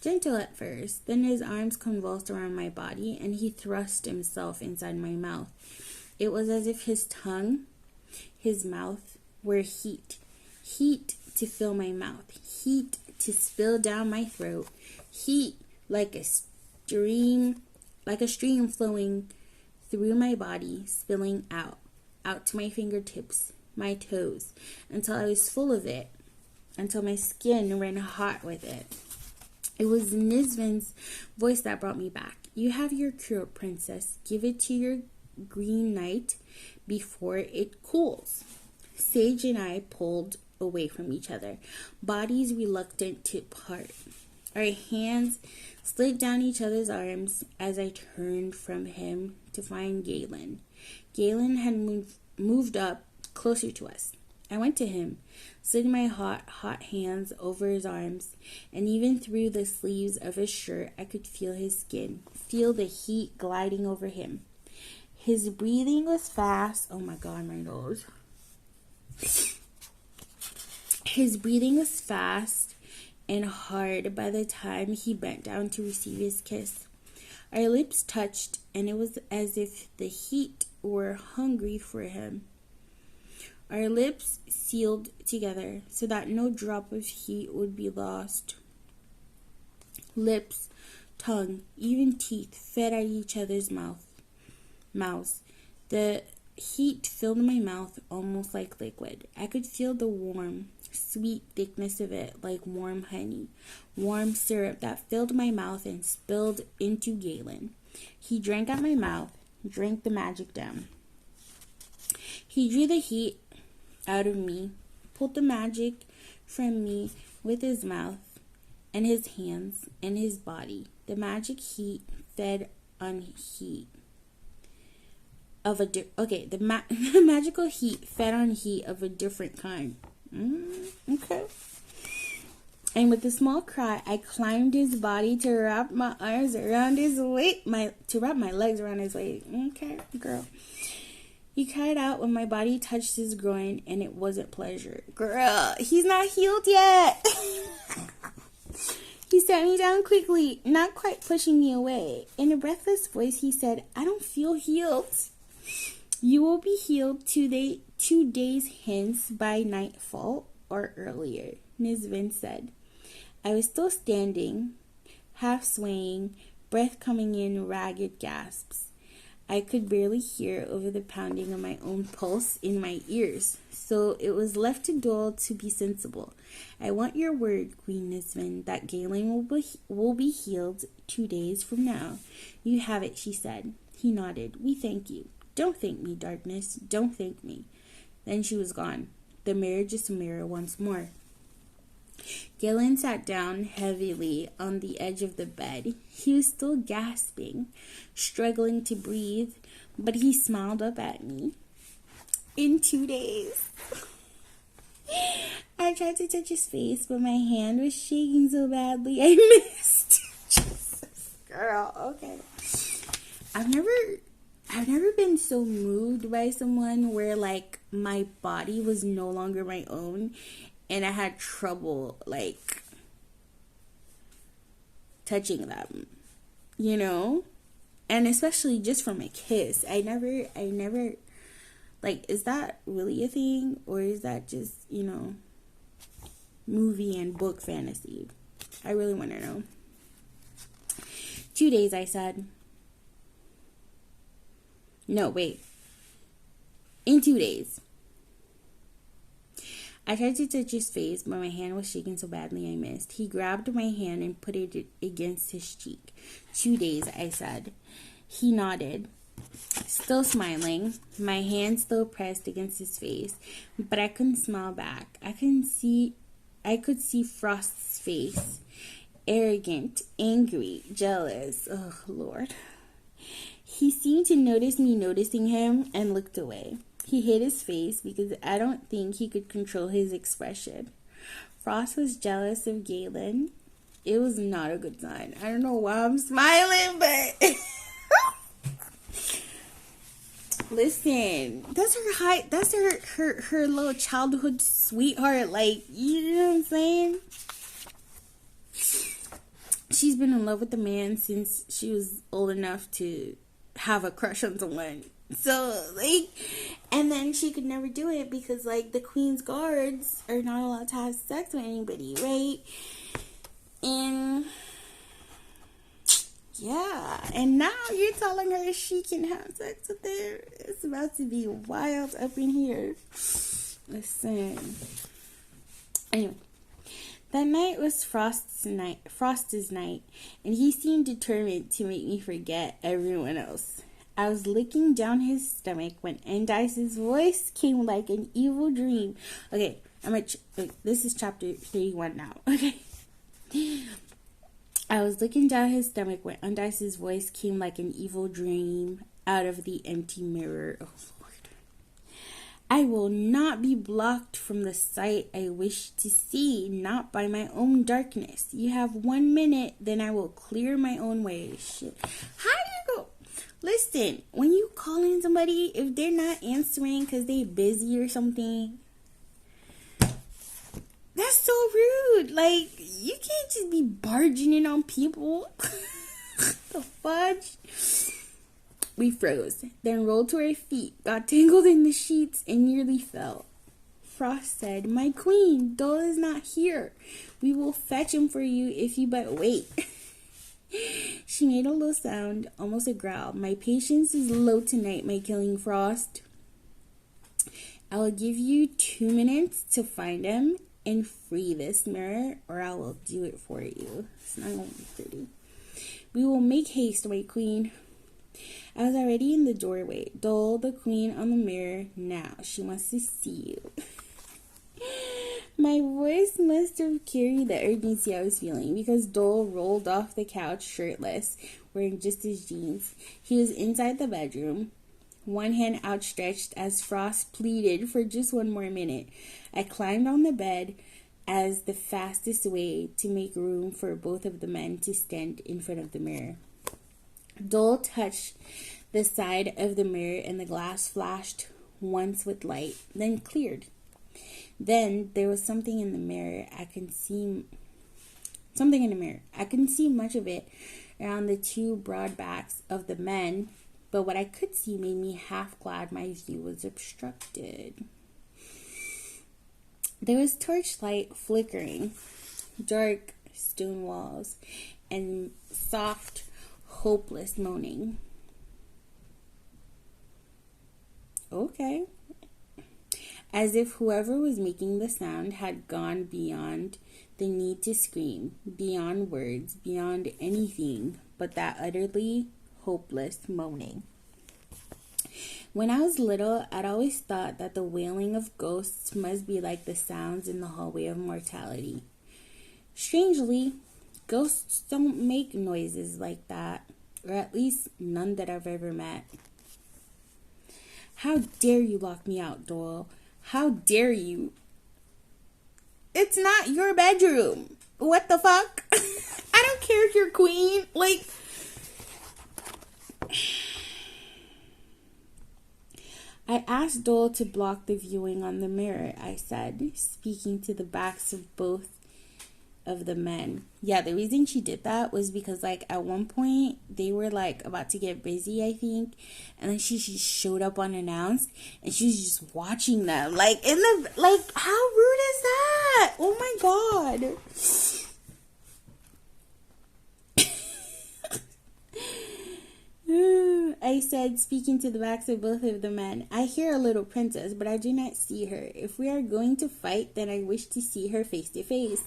Gentle at first, then his arms convulsed around my body, and he thrust himself inside my mouth. It was as if his tongue, his mouth, were heat. Heat to fill my mouth. Heat to spill down my throat. Heat like a stream flowing through my body, spilling out to my fingertips, my toes, until I was full of it, until my skin ran hot with it. It was Nizvin's voice that brought me back. You have your cure, princess. Give it to your green knight before it cools. Sage and I pulled away from each other, bodies reluctant to part. Our hands slid down each other's arms as I turned from him to find Galen. Galen had moved up closer to us. I went to him, slid my hot hands over his arms, and even through the sleeves of his shirt, I could feel his skin, feel the heat gliding over him. His breathing was fast. Oh my God, my nose. His breathing was fast and hard by the time he bent down to receive his kiss. Our lips touched, and it was as if the heat were hungry for him. Our lips sealed together so that no drop of heat would be lost. Lips, tongue, even teeth fed at each other's mouths. The heat filled my mouth almost like liquid. I could feel the warm, sweet thickness of it like warm honey, warm syrup that filled my mouth and spilled into Galen. He drank at my mouth, drank the magic down. He drew the heat out of me, pulled the magic from me with his mouth and his hands and his body. The magic heat fed on heat of the magical heat fed on heat of a different kind. Okay. And with a small cry, I climbed his body to wrap my arms around his waist, to wrap my legs around his waist. Okay, girl. He cried out when my body touched his groin, and it wasn't pleasure. Girl, he's not healed yet. He sat me down quickly, not quite pushing me away. In a breathless voice, he said, I don't feel healed. You will be healed 2 days hence by nightfall or earlier, Nizvin said. I was still standing, half swaying, breath coming in ragged gasps. I could barely hear over the pounding of my own pulse in my ears, so it was left to Dole to be sensible. I want your word, Queen Nisman, that Galen will be healed 2 days from now. You have it, she said. He nodded. We thank you. Don't thank me, darkness. Don't thank me. Then she was gone. The mirror just a mirror once more. Galen sat down heavily on the edge of the bed. He was still gasping, struggling to breathe, but he smiled up at me. In 2 days. I tried to touch his face, but my hand was shaking so badly I missed. Jesus, girl, okay. I've never been so moved by someone where like my body was no longer my own. And I had trouble, like, touching them, you know? And especially just from a kiss. I never, like, is that really a thing? Or is that just, you know, movie and book fantasy? I really want to know. 2 days, I said. No, wait. In 2 days. I tried to touch his face, but my hand was shaking so badly I missed. He grabbed my hand and put it against his cheek. 2 days, I said. He nodded, still smiling, my hand still pressed against his face, but I couldn't smile back. I could see Frost's face. Arrogant, angry, jealous. Oh, Lord. He seemed to notice me noticing him and looked away. He hid his face because I don't think he could control his expression. Frost was jealous of Galen. It was not a good sign. I don't know why I'm smiling, but listen, that's her little childhood sweetheart. Like, you know what I'm saying? She's been in love with the man since she was old enough to have a crush on someone. So, like, and then she could never do it because, like, the Queen's guards are not allowed to have sex with anybody, right? And, yeah. And now you're telling her she can have sex with her. It's about to be wild up in here. Listen. Anyway. That night was Frost's night, and he seemed determined to make me forget everyone else. I was looking down his stomach when Endice's voice came like an evil dream. Okay, this is chapter 31 now, okay? I was looking down his stomach when Endice's voice came like an evil dream out of the empty mirror. Oh, Lord. I will not be blocked from the sight I wish to see, not by my own darkness. You have 1 minute, then I will clear my own way. Shit. How do you go? Listen, when you call in somebody, if they're not answering because they busy or something, that's so rude. Like, you can't just be barging in on people. The fudge? We froze, then rolled to our feet, got tangled in the sheets, and nearly fell. Frost said, "My queen, Dole is not here. We will fetch him for you if you but wait." She made a low sound, almost a growl. "My patience is low tonight, my killing Frost. I will give you 2 minutes to find him and free this mirror, or I will do it for you. It's not going to be pretty. We will make haste, my queen." I was already in the doorway. "Dole, the queen on the mirror now. She wants to see you." My voice must have carried the urgency I was feeling because Dole rolled off the couch shirtless, wearing just his jeans. He was inside the bedroom, one hand outstretched as Frost pleaded for just 1 more minute. I climbed on the bed as the fastest way to make room for both of the men to stand in front of the mirror. Dole touched the side of the mirror and the glass flashed once with light, then cleared. Then there was something in the mirror. I couldn't see much of it around the 2 broad backs of the men, but what I could see made me half glad my view was obstructed. There was torchlight flickering, dark stone walls, and soft, hopeless moaning. Okay. As if whoever was making the sound had gone beyond the need to scream, beyond words, beyond anything but that utterly hopeless moaning. When I was little, I'd always thought that the wailing of ghosts must be like the sounds in the hallway of mortality. Strangely, ghosts don't make noises like that, or at least none that I've ever met. How dare you lock me out, Doyle? How dare you? It's not your bedroom. What the fuck? I don't care if you're queen. Like, I asked Doyle to block the viewing on the mirror, I said, speaking to the backs of both of the men. Yeah, the reason she did that was because, like, at one point they were like about to get busy, I think, and then she showed up unannounced and she was just watching them, like, in the, like, how rude is that? Oh my god. I said, speaking to the backs of both of the men. I hear a little princess, but I do not see her. If we are going to fight, then I wish to see her face to face.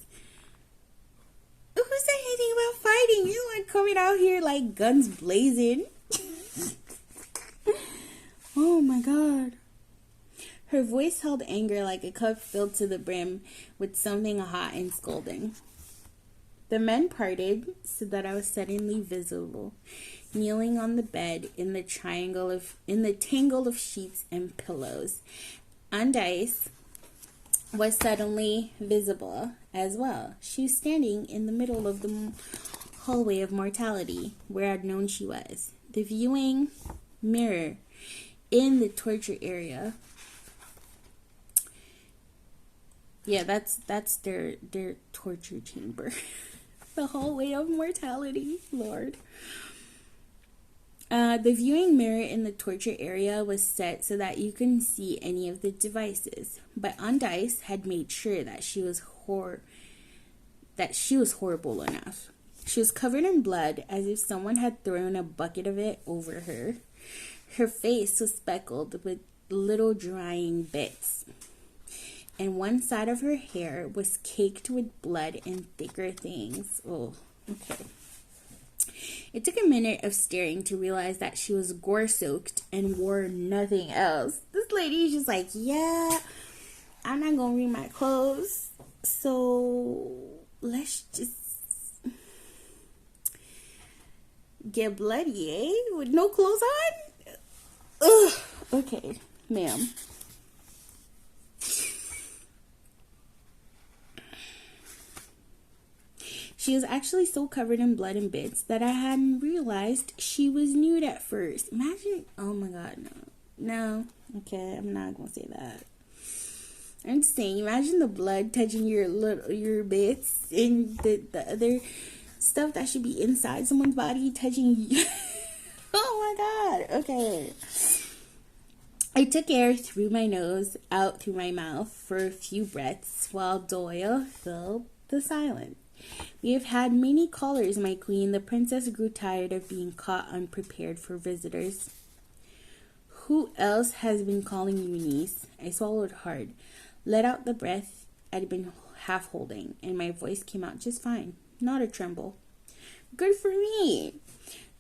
Who said anything about fighting? You like coming out here like guns blazing. Oh my god. Her voice held anger like a cup filled to the brim with something hot and scolding. The men parted so that I was suddenly visible, kneeling on the bed in the tangle of sheets and pillows. Undice was suddenly visible as well. She was standing in the middle of the hallway of mortality, where I'd known she was. The viewing mirror in the torture area. Yeah, that's their torture chamber. The hallway of mortality, Lord. The viewing mirror in the torture area was set so that you couldn't see any of the devices. But Undice had made sure that she was horrible enough. She was covered in blood, as if someone had thrown a bucket of it over her. Her face was speckled with little drying bits, and one side of her hair was caked with blood and thicker things. Oh, okay. It took a minute of staring to realize that she was gore-soaked and wore nothing else. This lady is just like, yeah, I'm not gonna read my clothes, so let's just get bloody, eh? With no clothes on? Ugh. Okay, ma'am. She was actually so covered in blood and bits that I hadn't realized she was nude at first. Imagine, oh my god, no. Okay, I'm not gonna say that. I'm just saying, imagine the blood touching your bits and the other stuff that should be inside someone's body touching you. Oh my god, okay. I took air through my nose, out through my mouth for a few breaths while Doyle filled the silence. We have had many callers, my queen. The princess grew tired of being caught unprepared for visitors. Who else has been calling you, niece? I swallowed hard, let out the breath I'd been half holding, and my voice came out just fine, not a tremble. Good for me.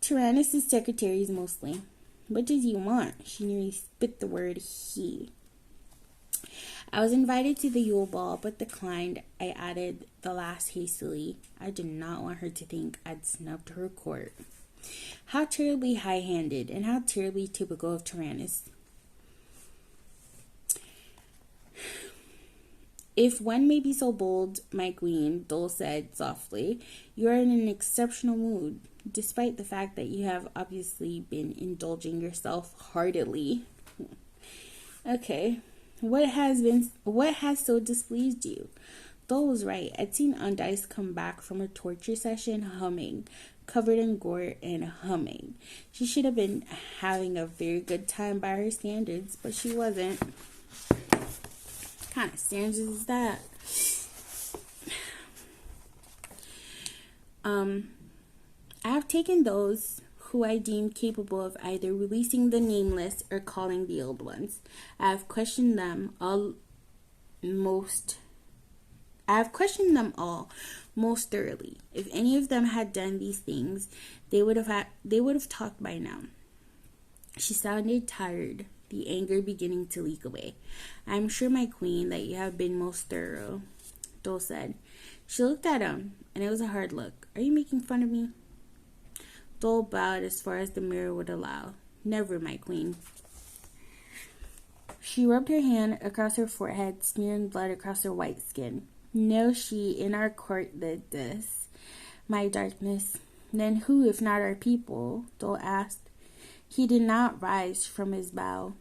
Tyrannus' secretaries mostly. What does he want? She nearly spit the word he. I was invited to the Yule Ball, but declined. I added the last hastily. I did not want her to think I'd snubbed her court. How terribly high-handed, and how terribly typical of Tyrannus. If one may be so bold, my queen, Dole said softly, you are in an exceptional mood, despite the fact that you have obviously been indulging yourself heartily. Okay. What has so displeased you? Dole was right. I'd seen Undice come back from a torture session humming, covered in gore and humming. She should have been having a very good time by her standards, but she wasn't. What kind of standards is that? I have taken those who I deem capable of either releasing the nameless or calling the old ones. I have questioned them all most thoroughly. If any of them had done these things, they would have talked by now. She sounded tired, the anger beginning to leak away. I am sure, my queen, that you have been most thorough, Dole said. She looked at him, and it was a hard look. Are you making fun of me? Dole bowed as far as the mirror would allow. Never, my queen. She rubbed her hand across her forehead, smearing blood across her white skin. No, she in our court did this, my darkness. Then who, if not our people? Dole asked. He did not rise from his bow.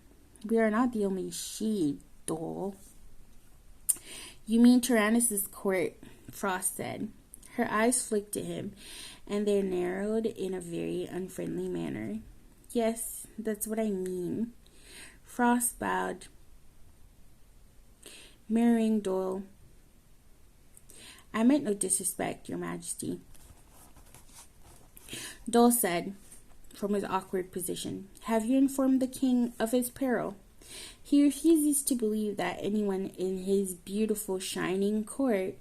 We are not the only she, Dole. You mean Tyrannus's court, Frost said. Her eyes flicked at him, and they narrowed in a very unfriendly manner. Yes, that's what I mean. Frost bowed, mirroring Dole. I meant no disrespect, Your Majesty. Dole said, from his awkward position, have you informed the king of his peril? He refuses to believe that anyone in his beautiful, shining court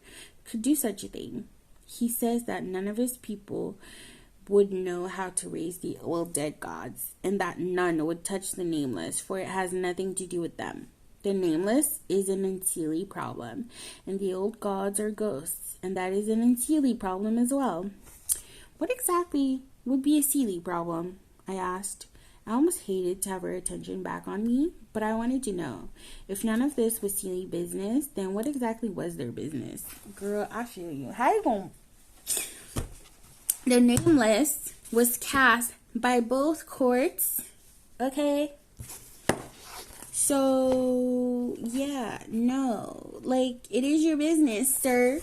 could do such a thing. He says that none of his people would know how to raise the old dead gods, and that none would touch the nameless, for it has nothing to do with them. The nameless is an Unseelie problem, and the old gods are ghosts, and that is an Unseelie problem as well. What exactly would be a Seelie problem? I asked. I almost hated to have her attention back on me, but I wanted to know. If none of this was Seelie business, then what exactly was their business? Girl, I feel you. How you gonna... The nameless was cast by both courts, okay? So, yeah, no. Like, it is your business, sir. You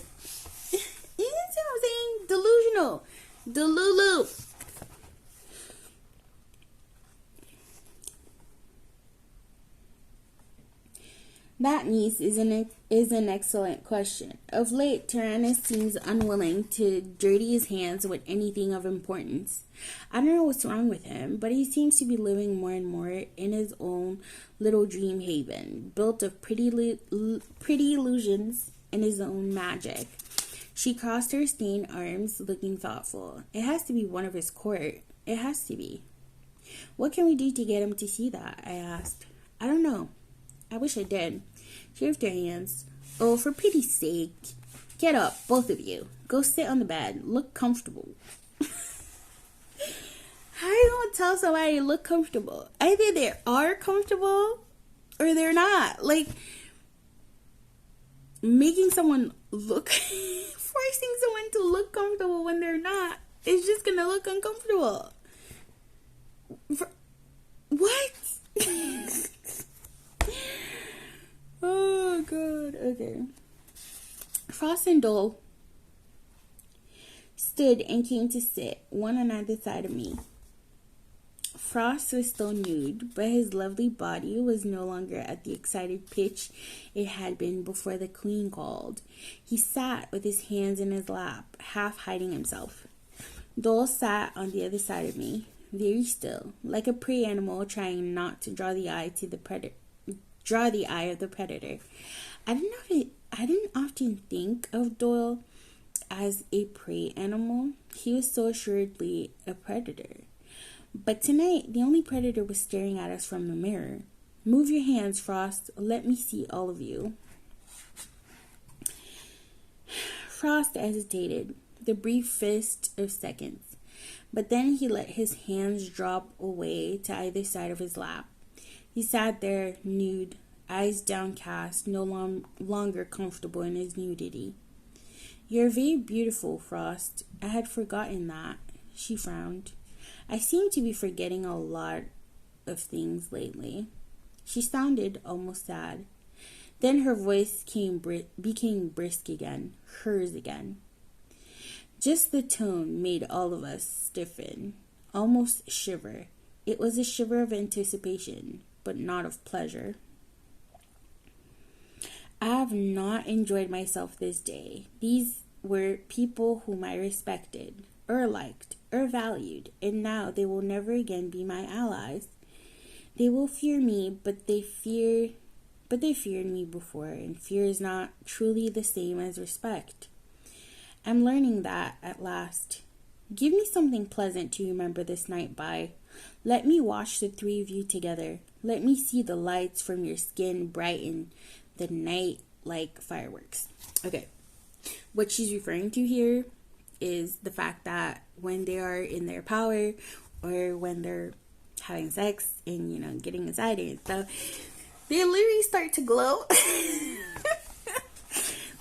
see what I'm saying? Delusional. Delulu. That, niece, is an excellent question. Of late, Tyrannus seems unwilling to dirty his hands with anything of importance. I don't know what's wrong with him, but he seems to be living more and more in his own little dream haven, built of pretty illusions and his own magic. She crossed her stained arms, looking thoughtful. It has to be one of his court. It has to be. What can we do to get him to see that? I asked. I don't know. I wish I did. She waved her hands. Oh, for pity's sake. Get up, both of you. Go sit on the bed. Look comfortable. How are you going to tell somebody to look comfortable? Either they are comfortable or they're not. Like, making someone look... forcing someone to look comfortable when they're not is just going to look uncomfortable. What? Oh, God. Okay. Frost and Dole stood and came to sit, one on either side of me. Frost was still nude, but his lovely body was no longer at the excited pitch it had been before the queen called. He sat with his hands in his lap, half hiding himself. Dole sat on the other side of me, very still, like a prey animal trying not to draw the eye of the predator. I didn't often think of Dole as a prey animal. He was so assuredly a predator. But tonight, the only predator was staring at us from the mirror. Move your hands, Frost. Let me see all of you. Frost hesitated, the briefest of seconds. But then he let his hands drop away to either side of his lap. He sat there, nude, eyes downcast, no longer comfortable in his nudity. You're very beautiful, Frost. I had forgotten that. She frowned. I seem to be forgetting a lot of things lately. She sounded almost sad. Then her voice became brisk again, hers again. Just the tone made all of us stiffen, almost shiver. It was a shiver of anticipation, but not of pleasure. I have not enjoyed myself this day. These were people whom I respected or liked, or valued, and now they will never again be my allies. They will fear me, but they feared me before, and fear is not truly the same as respect. I'm learning that at last. Give me something pleasant to remember this night by. Let me watch the three of you together. Let me see the lights from your skin brighten the night like fireworks. Okay, what she's referring to here is the fact that when they are in their power, or when they're having sex and, you know, getting excited and stuff, they literally start to glow.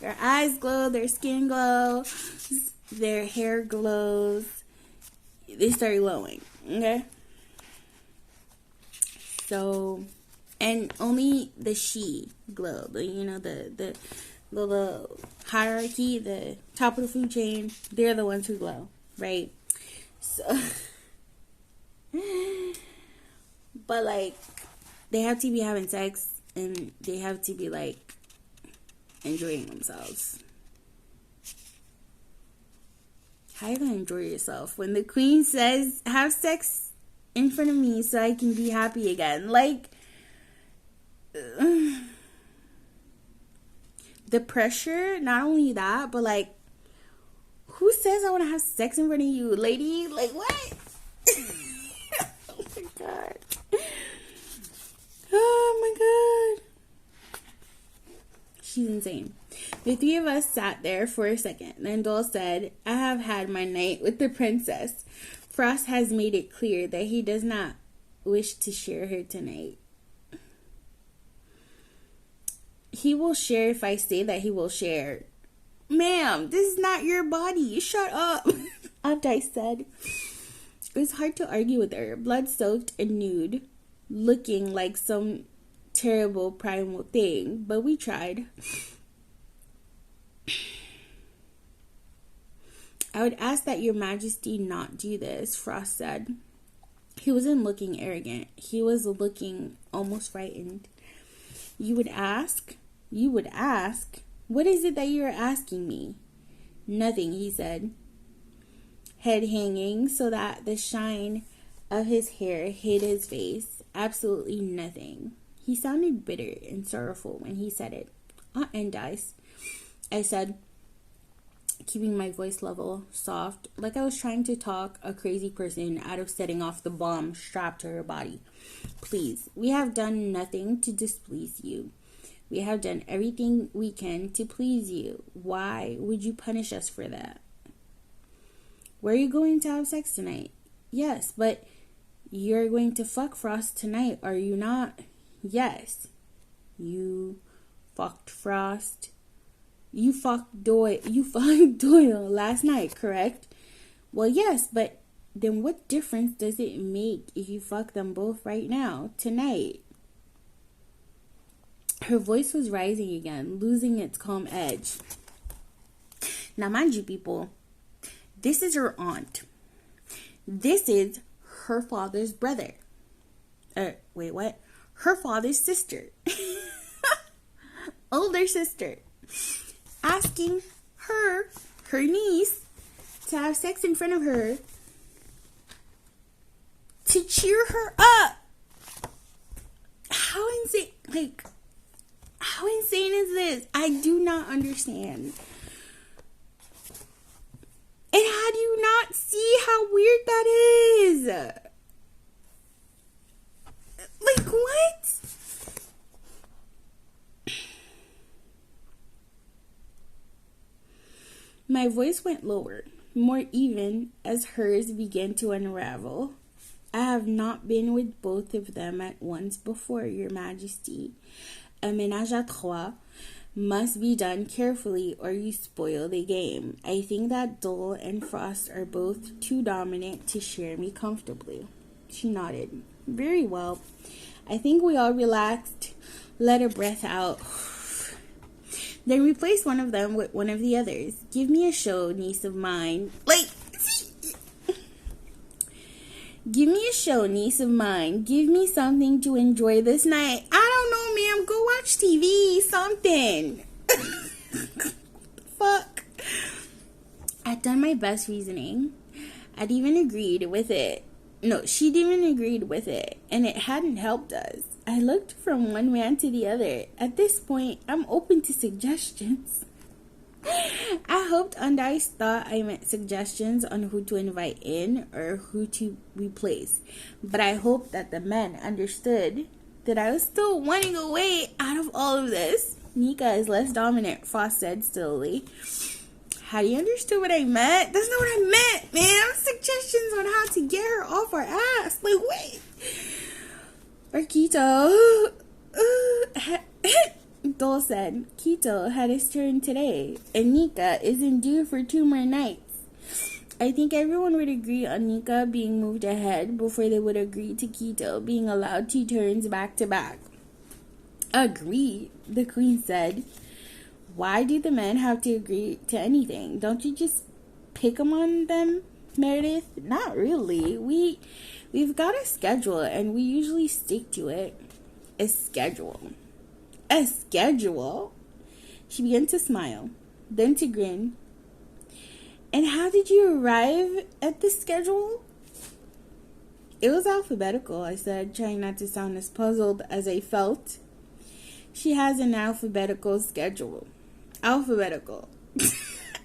Their eyes glow, their skin glows, their hair glows. They start glowing, okay? So, and only the she glow, you know, the hierarchy, the top of the food chain, they're the ones who glow, right? So, but like, they have to be having sex, and they have to be like enjoying themselves. How you gonna enjoy yourself when the queen says, have sex in front of me so I can be happy again? Like, the pressure, not only that, but like, who says I want to have sex in front of you, lady? Like, what? Oh my god. Oh my god. She's insane. The three of us sat there for a second. Then Dole said, I have had my night with the princess. Frost has made it clear that he does not wish to share her tonight. He will share if I say that he will share. Ma'am, this is not your body. Shut up. Dice said. It was hard to argue with her, blood-soaked and nude, looking like some terrible primal thing, but we tried. I would ask that your majesty not do this, Frost said. He wasn't looking arrogant. He was looking almost frightened. You would ask? You would ask? What is it that you are asking me? Nothing, he said, head hanging so that the shine of his hair hid his face. Absolutely nothing. He sounded bitter and sorrowful when he said it. And Dice, I said, keeping my voice level, soft, like I was trying to talk a crazy person out of setting off the bomb strapped to her body. Please, we have done nothing to displease you. We have done everything we can to please you. Why would you punish us for that? Where are you going to have sex tonight? Yes, but you're going to fuck Frost tonight, are you not? Yes. You fucked Frost. You fucked Doyle last night, correct? Well, yes, but then what difference does it make if you fuck them both right now, tonight? Her voice was rising again, losing its calm edge. Now, mind you, people, this is her aunt. This is her father's brother. Wait, what? Her father's sister. Older sister. Asking her niece, to have sex in front of her to cheer her up. How insane, how insane is this? I do not understand. And how do you not see how weird that is? Like, what? My voice went lower, more even, as hers began to unravel. I have not been with both of them at once before, Your Majesty. A ménage à trois must be done carefully or you spoil the game. I think that Dole and Frost are both too dominant to share me comfortably. She nodded. Very well. I think we all relaxed, let a breath out. Then replace one of them with one of the others. Give me a show, niece of mine. Give me a show, niece of mine. Give me something to enjoy this night. I don't know, ma'am. Go watch TV, something. Fuck. I've done my best reasoning. I'd even agreed with it. No, she'd even agreed with it, and it hadn't helped us. I looked from one man to the other. At this point, I'm open to suggestions. I hoped Undice thought I meant suggestions on who to invite in or who to replace, but I hoped that the men understood that I was still wanting a way out of all of this. Nika is less dominant, Foss said stilly. How do you understand what I meant? That's not what I meant, man. Suggestions on how to get her off our ass. Like, wait. Or Keto. Dole said Keto had his turn today, and Nika isn't due for 2 more nights. I think everyone would agree on Nika being moved ahead before they would agree to Keto being allowed 2 turns back to back. Agree, the queen said. Why do the men have to agree to anything? Don't you just pick them on them, Meredith? Not really. We've got a schedule, and we usually stick to it. A schedule. A schedule? She began to smile, then to grin. And how did you arrive at the schedule? It was alphabetical, I said, trying not to sound as puzzled as I felt. She has an alphabetical schedule. Alphabetical.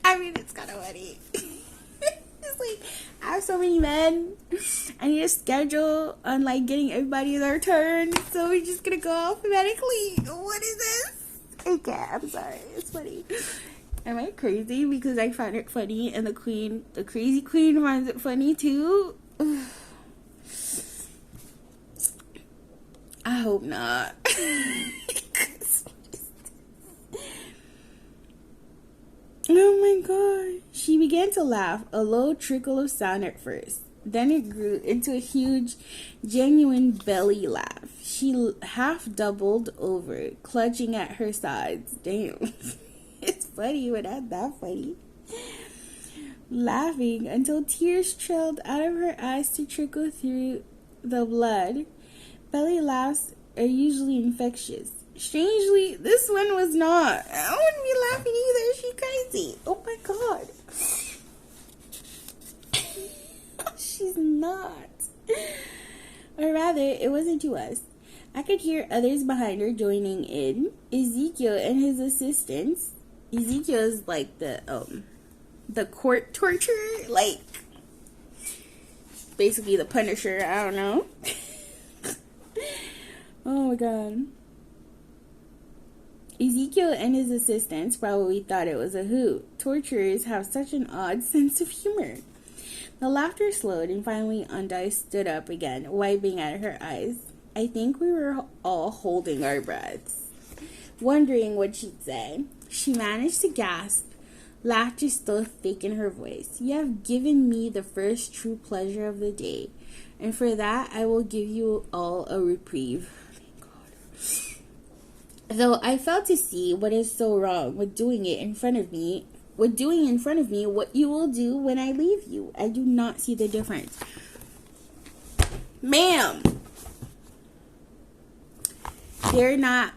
I mean, it's kind of funny. It's like, I have so many men. I need a schedule on, like, getting everybody their turn. So we're just gonna go alphabetically. What is this? Okay, I'm sorry. It's funny. Am I crazy because I find it funny and the crazy queen finds it funny too? I hope not. Oh my god. She began to laugh, a low trickle of sound at first. Then it grew into a huge, genuine belly laugh. She half doubled over, clutching at her sides. Damn. It's funny, but not that funny. Laughing until tears trailed out of her eyes to trickle through the blood. Belly laughs are usually infectious. Strangely, this one was not. I wouldn't be laughing either. She's crazy. Oh my god. She's not. Or rather, it wasn't to us. I could hear others behind her joining in. Ezekiel and his assistants. Ezekiel is like the court torturer, like basically the Punisher. I don't know. Oh my god. Ezekiel and his assistants probably thought it was a hoot. Torturers have such an odd sense of humor. The laughter slowed, and finally Undice stood up again, wiping at her eyes. I think we were all holding our breaths, wondering what she'd say. She managed to gasp, laughter still thick in her voice. You have given me the first true pleasure of the day, and for that I will give you all a reprieve. Though I failed to see what is so wrong with doing in front of me what you will do when I leave you. I do not see the difference. Ma'am! They're not...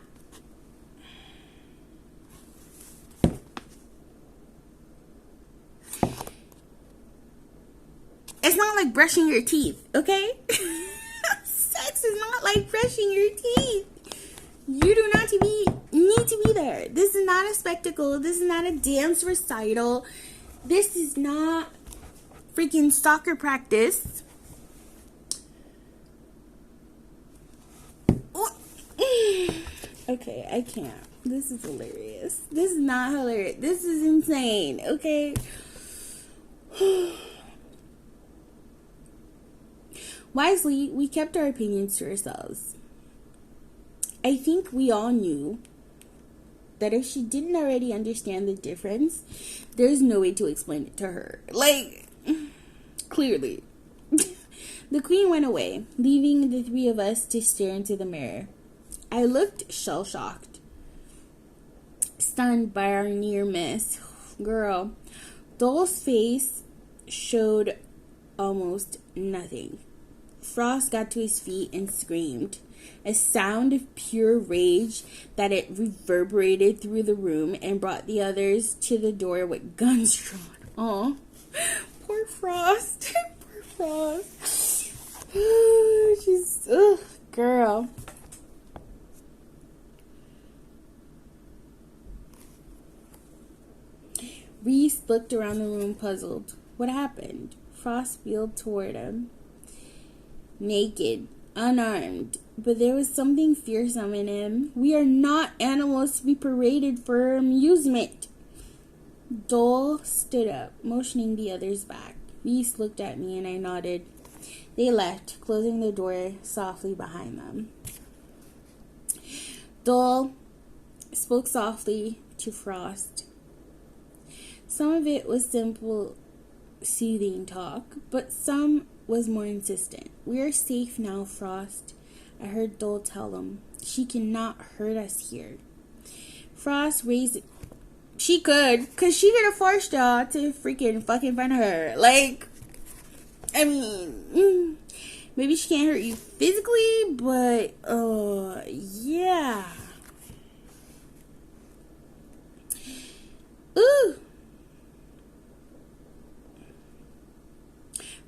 It's not like brushing your teeth, okay? Sex is not like brushing your teeth. You do not need to be there. This is not a spectacle. This is not a dance recital. This is not freaking soccer practice. Okay, I can't. This is hilarious. This is not hilarious. This is insane, okay? Wisely, we kept our opinions to ourselves. I think we all knew that if she didn't already understand the difference, there's no way to explain it to her. Like, clearly. The queen went away, leaving the 3 of us to stare into the mirror. I looked shell-shocked, stunned by our near miss. Girl, Dole's face showed almost nothing. Frost got to his feet and screamed. A sound of pure rage that it reverberated through the room and brought the others to the door with guns drawn. Aw, poor Frost. Poor Frost. Just, girl. Reese looked around the room puzzled. What happened? Frost wheeled toward him. Naked, unarmed, but there was something fearsome in him. We are not animals to be paraded for amusement. Dole stood up, motioning the others back. Reese looked at me and I nodded. They left, closing the door softly behind them. Dole spoke softly to Frost. Some of it was simple, soothing talk, but some was more insistent. We are safe now, Frost, I heard Dole tell him. She cannot hurt us here. Frost raised... She could, because she could have forced y'all to freaking fucking find her. Like, I mean, maybe she can't hurt you physically, but, yeah. Ooh.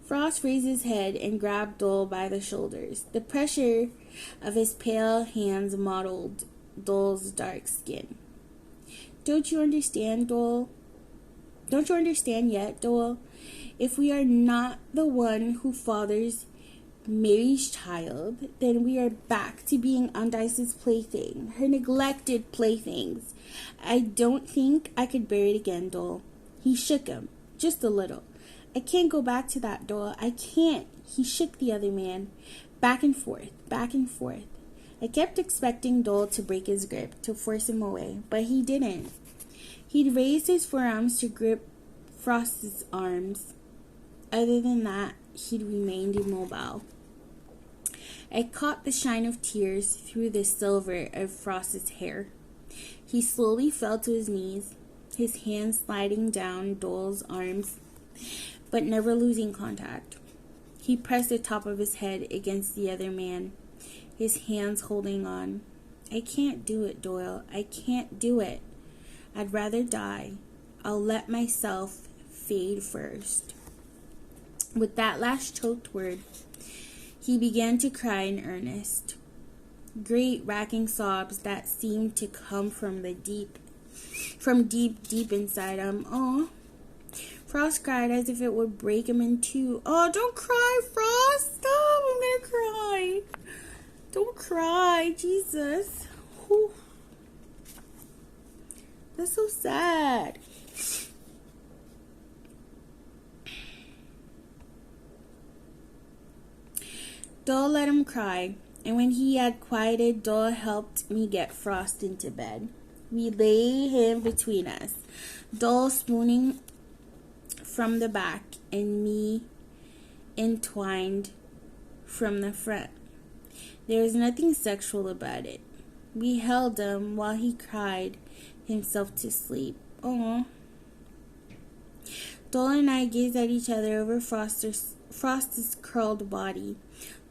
Frost raised his head and grabbed Dole by the shoulders. The pressure of his pale hands mottled Dole's dark skin. Don't you understand, Dole? Don't you understand yet, Dole? If we are not the one who fathers Mary's child, then we are back to being Undice's plaything, her neglected playthings. I don't think I could bear it again, Dole. He shook him, just a little. I can't go back to that, Dole. I can't. He shook the other man, back and forth, back and forth. I kept expecting Dole to break his grip, to force him away, but he didn't. He'd raised his forearms to grip Frost's arms. Other than that, he'd remained immobile. I caught the shine of tears through the silver of Frost's hair. He slowly fell to his knees, his hands sliding down Dole's arms, but never losing contact. He pressed the top of his head against the other man, his hands holding on. I can't do it, Doyle. I can't do it. I'd rather die. I'll let myself fade first. With that last choked word, he began to cry in earnest. Great racking sobs that seemed to come from deep inside him. Oh, Frost cried as if it would break him in two. Oh, don't cry, Frost. Stop, I'm gonna cry. Don't cry, Jesus. Whew. That's so sad. Dole let him cry, and when he had quieted, Dole helped me get Frost into bed. We lay him between us, Dole spooning from the back and me entwined from the front. There was nothing sexual about it. We held him while he cried himself to sleep. Oh. Dole and I gazed at each other over Frost's curled body.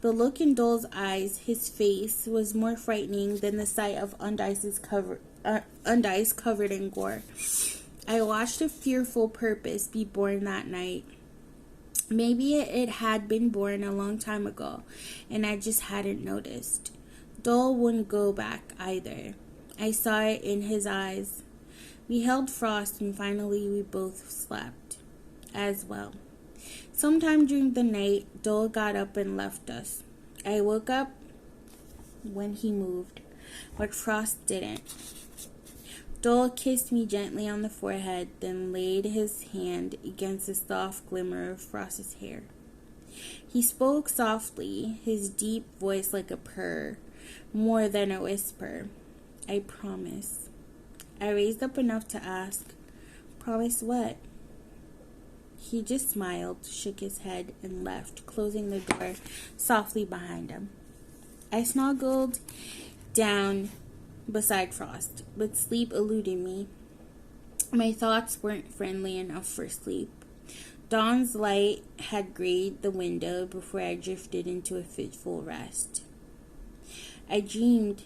The look in Dole's eyes, his face, was more frightening than the sight of Undice covered in gore. I watched a fearful purpose be born that night. Maybe it had been born a long time ago, and I just hadn't noticed. Dole wouldn't go back either. I saw it in his eyes. We held Frost, and finally we both slept as well. Sometime during the night, Dole got up and left us. I woke up when he moved, but Frost didn't. Dole kissed me gently on the forehead, then laid his hand against the soft glimmer of Frost's hair. He spoke softly, his deep voice like a purr, more than a whisper. I promise. I raised up enough to ask, promise what? He just smiled, shook his head, and left, closing the door softly behind him. I snuggled down beside Frost, but sleep eluded me. My thoughts weren't friendly enough for sleep. Dawn's light had grayed the window before I drifted into a fitful rest. I dreamed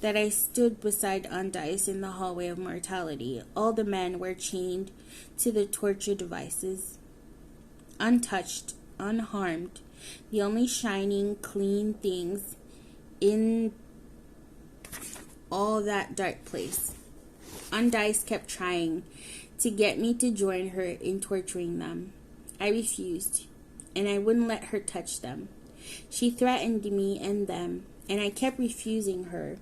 that I stood beside Undice in the hallway of mortality. All the men were chained to the torture devices. untouched, unharmed, the only shining, clean things in all that dark place. Undice kept trying to get me to join her in torturing them. I refused, and I wouldn't let her touch them. She threatened me and them, and I kept refusing her,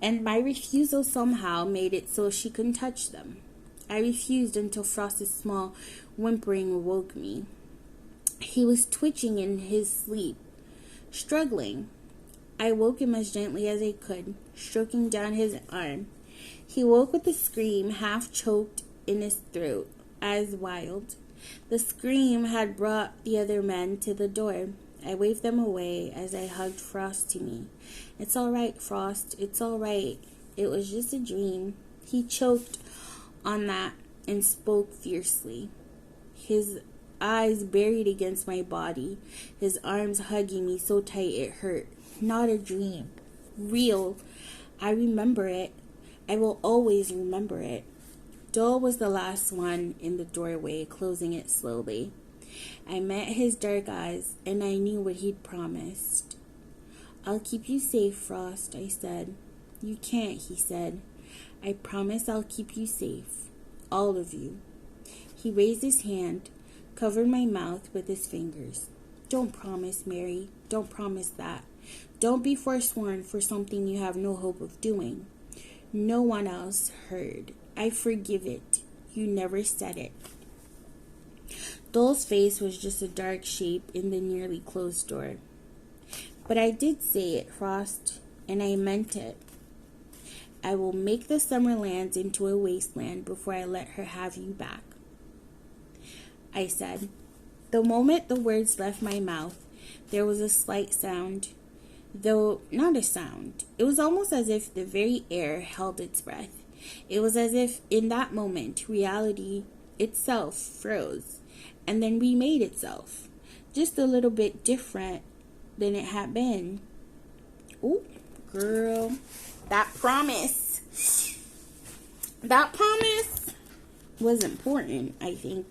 and my refusal somehow made it so she couldn't touch them. I refused until Frost's small whimpering woke me. He was twitching in his sleep, struggling. I woke him as gently as I could, stroking down his arm. He woke with a scream, half choked in his throat, eyes wild. The scream had brought the other men to the door. I waved them away as I hugged Frost to me. "It's all right, Frost. It's all right. It was just a dream." He choked on that and spoke fiercely, his eyes buried against my body, his arms hugging me so tight it hurt. Not a dream. Real. I remember it. I will always remember it. Dole was the last one in the doorway, closing it slowly. I met his dark eyes, and I knew what he'd promised. "I'll keep you safe, Frost," I said. "You can't," he said. "I promise I'll keep you safe. All of you." He raised his hand, covered my mouth with his fingers. "Don't promise, Mary. Don't promise that. Don't be forsworn for something you have no hope of doing." No one else heard. "I forgive it. You never said it." Dole's face was just a dark shape in the nearly closed door. "But I did say it, Frost, and I meant it. I will make the Summerlands into a wasteland before I let her have you back," I said. The moment the words left my mouth, there was a slight sound, though not a sound. It was almost as if the very air held its breath. It was as if, in that moment, reality itself froze, and then remade itself, just a little bit different than it had been. Ooh, girl, that promise was important, I think.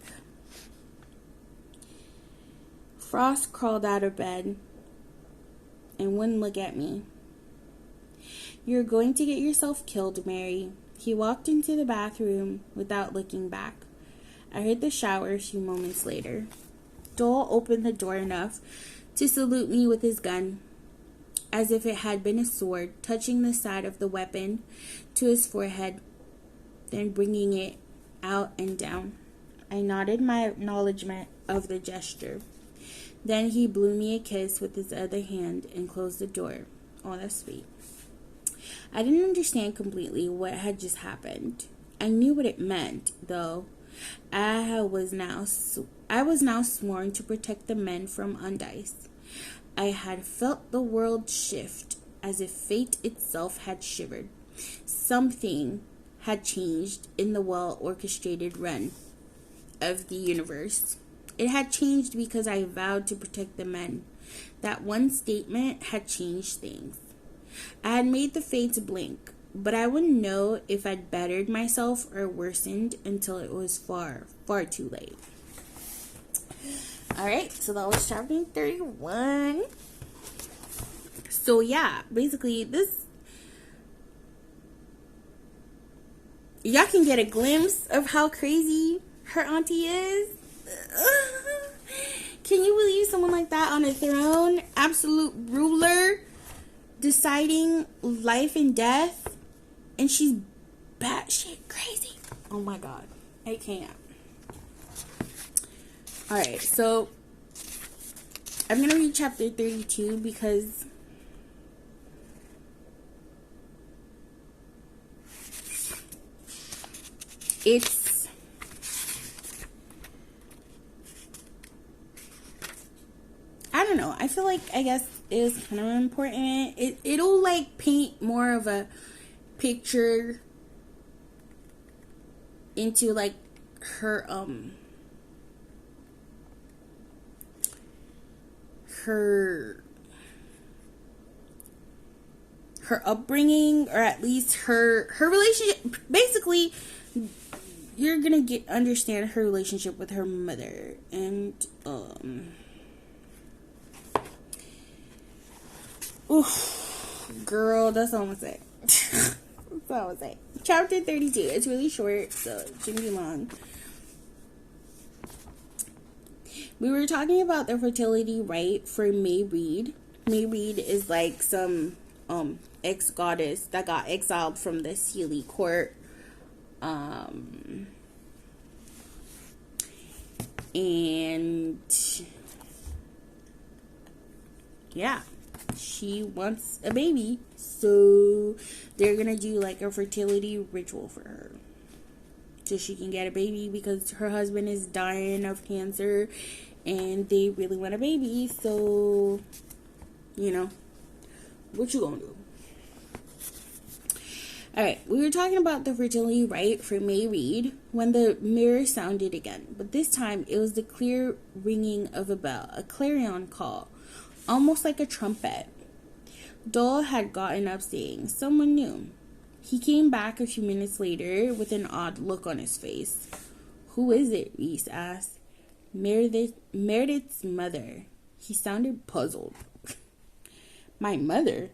Frost crawled out of bed and wouldn't look at me. "You're going to get yourself killed, Mary." He walked into the bathroom without looking back. I heard the shower a few moments later. Dole opened the door enough to salute me with his gun, as if it had been a sword, touching the side of the weapon to his forehead, then bringing it out and down. I nodded my acknowledgement of the gesture. Then he blew me a kiss with his other hand and closed the door. Oh, that's sweet. I didn't understand completely what had just happened. I knew what it meant, though. I was now sworn to protect the men from Undice. I had felt the world shift, as if fate itself had shivered. Something had changed in the well-orchestrated run of the universe. It had changed because I vowed to protect the men. That one statement had changed things. I had made the fates blink, but I wouldn't know if I'd bettered myself or worsened until it was far, far too late. Alright, so that was chapter 31. So yeah, basically this, y'all can get a glimpse of how crazy her auntie is. Can you believe someone like that on a throne? Absolute ruler, deciding life and death, and she's batshit crazy. Oh my god, I can't. Alright, so I'm gonna read chapter 32 because it's I don't know. I feel like, I guess, it is kind of important. It'll like paint more of a picture into like her upbringing, or at least her relationship. Basically, you're gonna understand her relationship with her mother. And girl, that's all I'm gonna say. That's all I'm gonna say. Chapter 32. It's really short, so it shouldn't be long. We were talking about the fertility rite for May Reed. May Reed is like some ex-goddess that got exiled from the Sealy court. And yeah, she wants a baby, so they're gonna do like a fertility ritual for her so she can get a baby, because her husband is dying of cancer and they really want a baby. So, you know, what you gonna do? Alright, we were talking about the fertility rite for May Reed when the mirror sounded again. But this time, it was the clear ringing of a bell, a clarion call, almost like a trumpet. Dole had gotten up saying, "Someone new." He came back a few minutes later with an odd look on his face. "Who is it?" Reese asked. Meredith's mother." He sounded puzzled. "My mother?"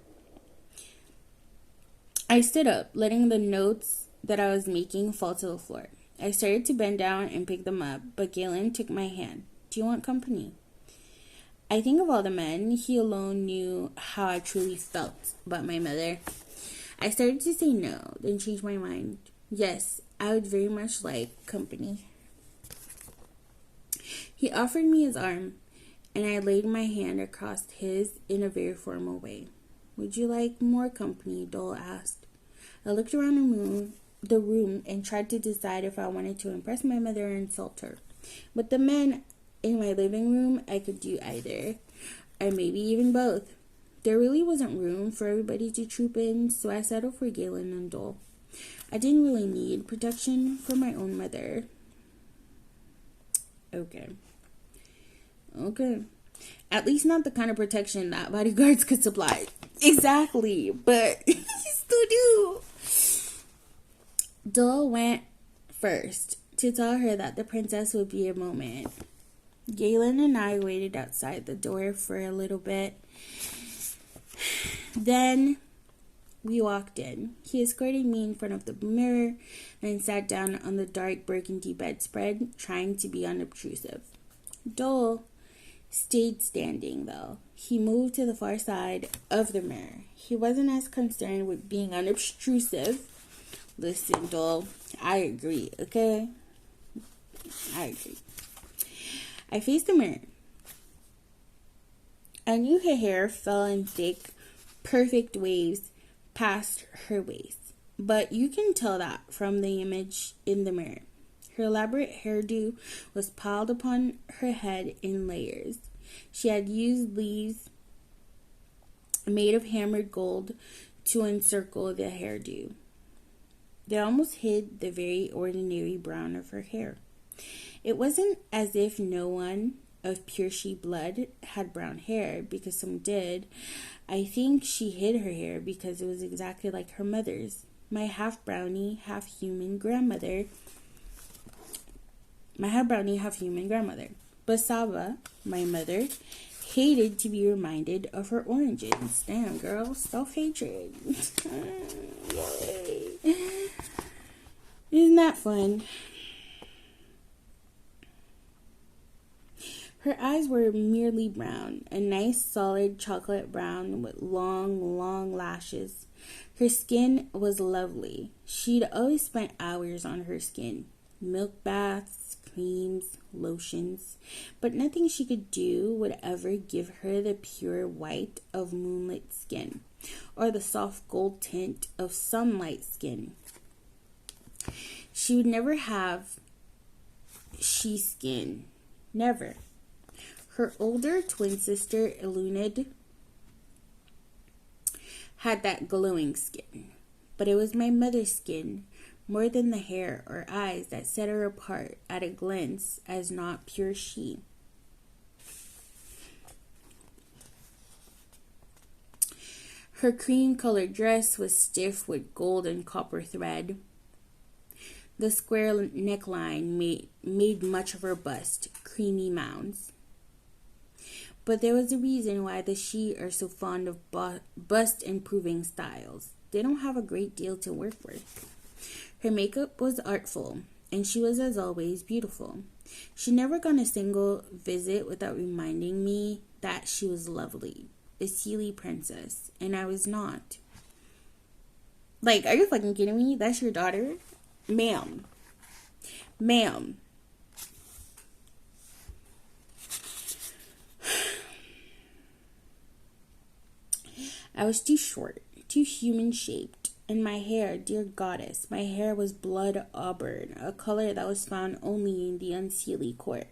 I stood up, letting the notes that I was making fall to the floor. I started to bend down and pick them up, but Galen took my hand. "Do you want company?" I think of all the men, he alone knew how I truly felt about my mother. I started to say no, then changed my mind. Yes, I would very much like company. He offered me his arm, and I laid my hand across his in a very formal way. "Would you like more company?" Dole asked. I looked around the room and tried to decide if I wanted to impress my mother or insult her. With the men in my living room, I could do either, or maybe even both. There really wasn't room for everybody to troop in, so I settled for Galen and Dole. I didn't really need protection from my own mother. Okay. At least not the kind of protection that bodyguards could supply. Exactly, but you still do. Dole went first to tell her that the princess would be a moment. Galen and I waited outside the door for a little bit. Then we walked in. He escorted me in front of the mirror and sat down on the dark burgundy bedspread, trying to be unobtrusive. Dole stayed standing, though. He moved to the far side of the mirror. He wasn't as concerned with being unobtrusive. Listen, Dole, I agree, okay? I agree. I faced the mirror. I knew her hair fell in thick, perfect waves past her waist, but you can tell that from the image in the mirror. Her elaborate hairdo was piled upon her head in layers. She had used leaves made of hammered gold to encircle the hairdo. They almost hid the very ordinary brown of her hair. It wasn't as if no one of pure she blood had brown hair, because some did. I think she hid her hair because it was exactly like her mother's. My half brownie, half human grandmother. Basava, my mother, hated to be reminded of her origins. Damn, girl, self-hatred. Yay. Isn't that fun? Her eyes were merely brown, a nice solid chocolate brown with long, long lashes. Her skin was lovely. She'd always spent hours on her skin. Milk baths, creams, lotions, but nothing she could do would ever give her the pure white of moonlit skin, or the soft gold tint of sunlight skin. She would never have she skin. Never. Her older twin sister, Elunid, had that glowing skin, but it was my mother's skin, more than the hair or eyes, that set her apart at a glance as not pure she. Her cream-colored dress was stiff with gold and copper thread. The square neckline made much of her bust, creamy mounds. But there was a reason why the She are so fond of bust-improving styles. They don't have a great deal to work with. Her makeup was artful, and she was, as always, beautiful. She never gone a single visit without reminding me that she was lovely, a Sealy princess, and I was not. Like, are you fucking kidding me? That's your daughter? Ma'am. I was too short, too human-shaped, and my hair, dear goddess, my hair was blood auburn, a color that was found only in the unseelie court.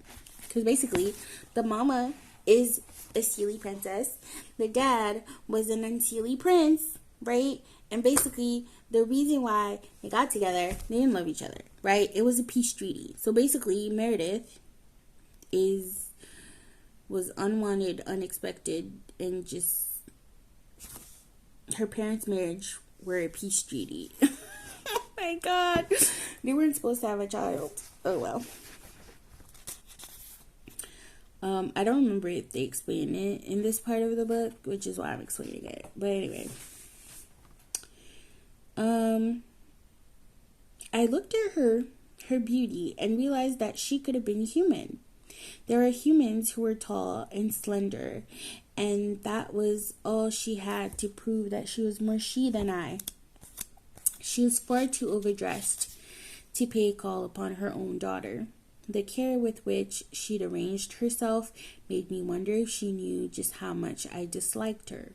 Because basically, the mama is a Sealy princess, the dad was an unseelie prince, right? And basically, the reason why they got together, they didn't love each other, right? It was a peace treaty. So basically, Meredith was unwanted, unexpected, and just her parents' marriage were a peace treaty. Oh my god. They weren't supposed to have a child. Oh well. I don't remember if they explain it in this part of the book, which is why I'm explaining it. But anyway. I looked at her beauty, and realized that she could have been human. There are humans who were tall and slender, and that was all she had to prove that she was more she than I. She was far too overdressed to pay call upon her own daughter. The care with which she'd arranged herself made me wonder if she knew just how much I disliked her.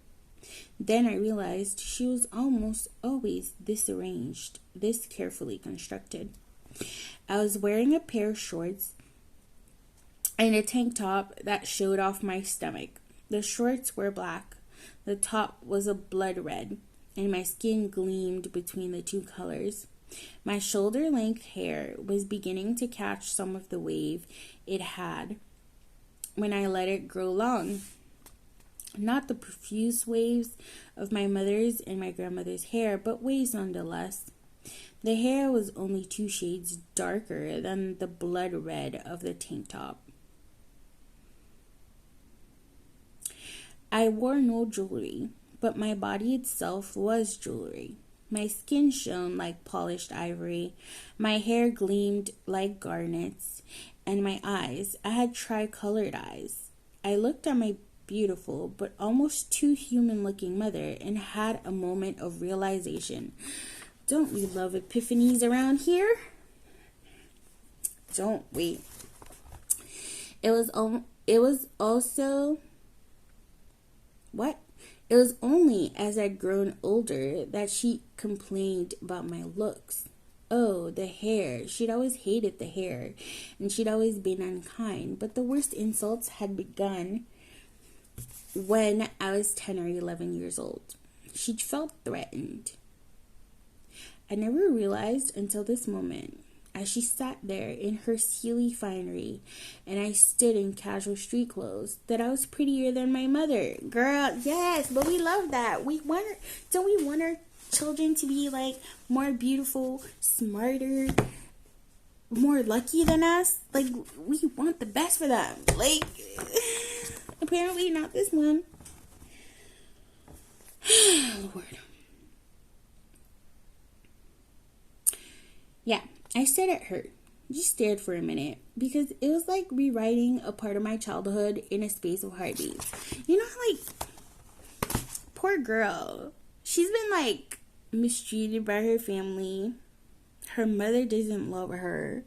Then I realized she was almost always disarranged, this carefully constructed. I was wearing a pair of shorts and a tank top that showed off my stomach. The shorts were black, the top was a blood red, and my skin gleamed between the two colors. My shoulder-length hair was beginning to catch some of the wave it had when I let it grow long. Not the profuse waves of my mother's and my grandmother's hair, but waves nonetheless. The hair was only 2 shades darker than the blood red of the tank top. I wore no jewelry, but my body itself was jewelry. My skin shone like polished ivory, my hair gleamed like garnets, and my eyes, I had tri-colored eyes. I looked at my beautiful but almost too human-looking mother and had a moment of realization. Don't we love epiphanies around here? Don't we? It was only as I'd grown older that she complained about my looks. Oh, the hair. She'd always hated the hair, and she'd always been unkind. But the worst insults had begun when I was 10 or 11 years old. She felt threatened. I never realized until this moment, as she sat there in her Sealy finery, and I stood in casual street clothes, that I was prettier than my mother. Girl, yes, but we love that. Don't we want our children to be like more beautiful, smarter, more lucky than us? Like, we want the best for them. Like, apparently not this one. Lord. Yeah, I stared at her. Just stared for a minute, because it was like rewriting a part of my childhood in a space of heartbeats. You know how, like, poor girl, she's been, like, mistreated by her family. Her mother doesn't love her.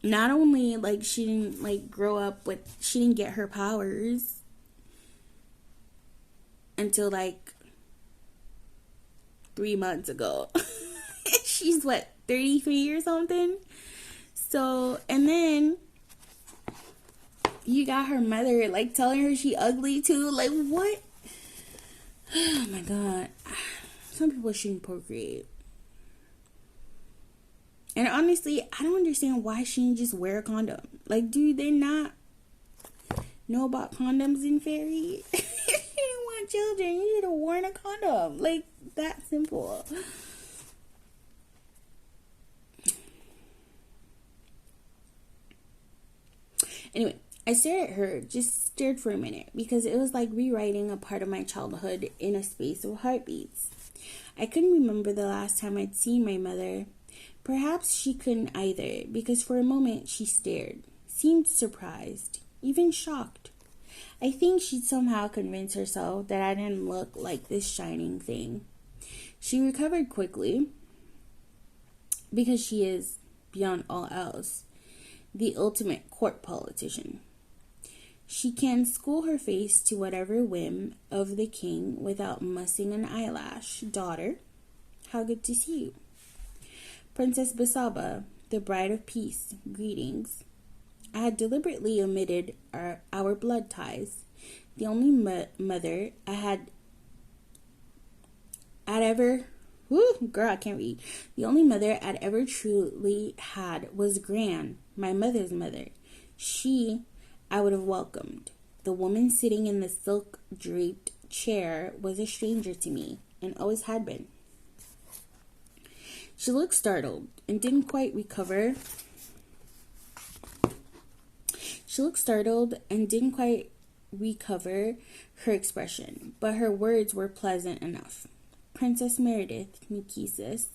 Not only, like, she didn't, like, grow up with, she didn't get her powers until, like, 3 months ago. She's, what, 33 or something? So, and then you got her mother, like, telling her she ugly, too. Like, what? Oh, my God. Some people shouldn't procreate. And honestly, I don't understand why she didn't just wear a condom. Like, do they not know about condoms in fairy? If you didn't want children, you should have worn a condom. Like, that simple. Anyway, I stared at her, just stared for a minute, because it was like rewriting a part of my childhood in a space of heartbeats. I couldn't remember the last time I'd seen my mother. Perhaps she couldn't either, because for a moment she stared, seemed surprised, even shocked. I think she'd somehow convinced herself that I didn't look like this shining thing. She recovered quickly, because she is, beyond all else, the ultimate court politician. She can school her face to whatever whim of the king without mussing an eyelash. Daughter, how good to see you. Princess Basaba, the bride of peace, greetings. I had deliberately omitted our blood ties. The only mother I had ever... girl, I can't read. The only mother I'd ever truly had was Gran, my mother's mother. She, I would have welcomed. The woman sitting in the silk-draped chair was a stranger to me, and always had been. She looked startled and didn't quite recover. Her expression, but her words were pleasant enough. Princess Meredith, Nikisis,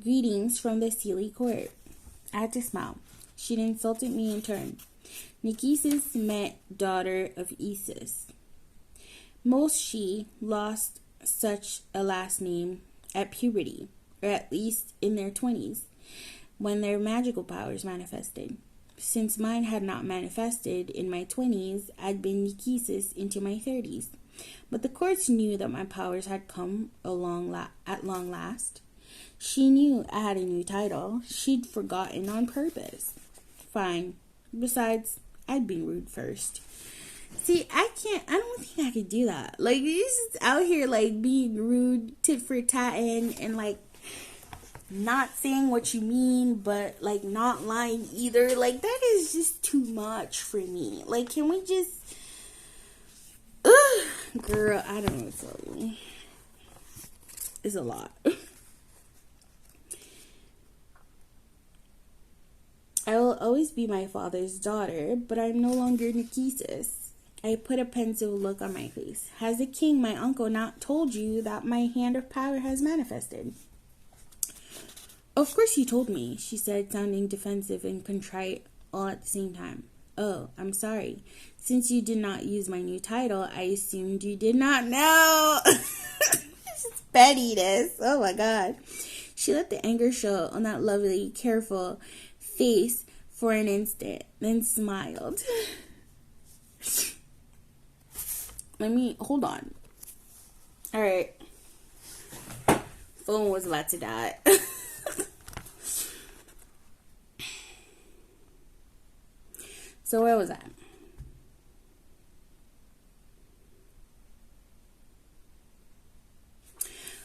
greetings from the Sealy court. I had to smile. She'd insulted me in turn. Nikisis meant daughter of Isis. Most she lost such a last name at puberty, or at least in their 20s, when their magical powers manifested. Since mine had not manifested in my 20s, I'd been Nikisis into my 30s. But the courts knew that my powers had come along at long last. She knew I had a new title. She'd forgotten on purpose. Fine. Besides, I'd been rude first. See, I don't think I could do that. Like, you're just out here, like, being rude, tit for tatting, and, like, not saying what you mean, but, like, not lying either. Like, that is just too much for me. Like, can we just... Girl, I don't know what to tell you. It's a lot. I will always be my father's daughter, but I'm no longer Nikisis. I put a pensive look on my face. Has the king, my uncle, not told you that my hand of power has manifested? Of course he told me, she said, sounding defensive and contrite all at the same time. Oh, I'm sorry. Since you did not use my new title, I assumed you did not know. It's pettiness. Oh my God. She let the anger show on that lovely, careful face for an instant, then smiled. Hold on. All right. Phone was about to die. So where was I?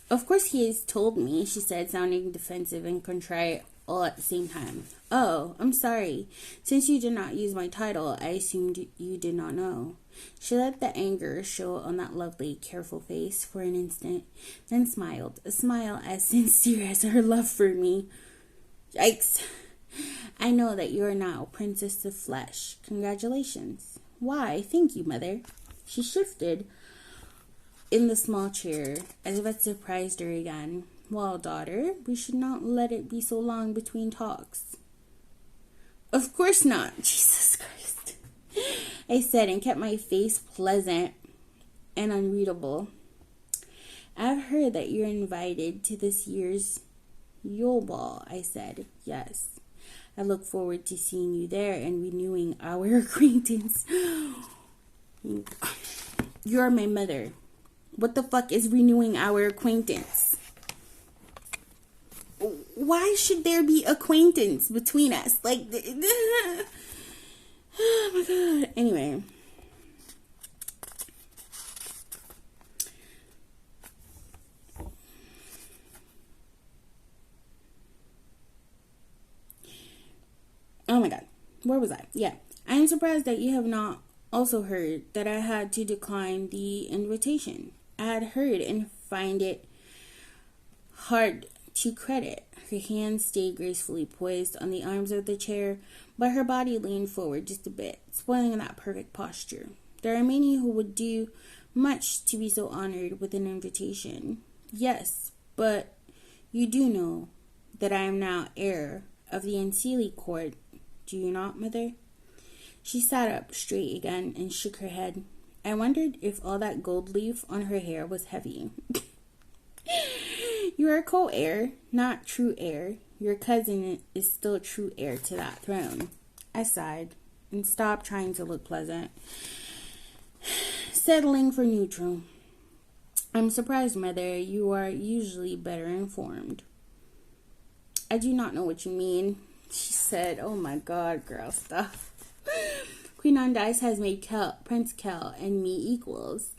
Of course he has told me, she said, sounding defensive and contrite all at the same time. Oh, I'm sorry. Since you did not use my title, I assumed you did not know. She let the anger show on that lovely, careful face for an instant, then smiled, a smile as sincere as her love for me. Yikes. I know that you are now Princess of Flesh. Congratulations. Why, thank you, Mother. She shifted in the small chair, as if it surprised her again. Well, daughter, we should not let it be so long between talks. Of course not. Jesus Christ. I said, and kept my face pleasant and unreadable. I've heard that you're invited to this year's Yule Ball, I said. Yes. I look forward to seeing you there and renewing our acquaintance. You're my mother. What the fuck is renewing our acquaintance? Why should there be acquaintance between us? Like, oh my God. Anyway. Oh my God. Where was I? Yeah. I am surprised that you have not also heard that I had to decline the invitation. I had heard and find it hard to credit. Her hands stayed gracefully poised on the arms of the chair, but her body leaned forward just a bit, spoiling that perfect posture. There are many who would do much to be so honored with an invitation. Yes, but you do know that I am now heir of the Unseelie court, do you not, mother? She sat up straight again and shook her head. I wondered if all that gold leaf on her hair was heavy. You are co-heir, not true heir. Your cousin is still true heir to that throne. I sighed and stopped trying to look pleasant, settling for neutral. I'm surprised, mother. You are usually better informed. I do not know what you mean, she said. Oh my God, girl stuff. Queen Ondice has made Prince Kel and me equals.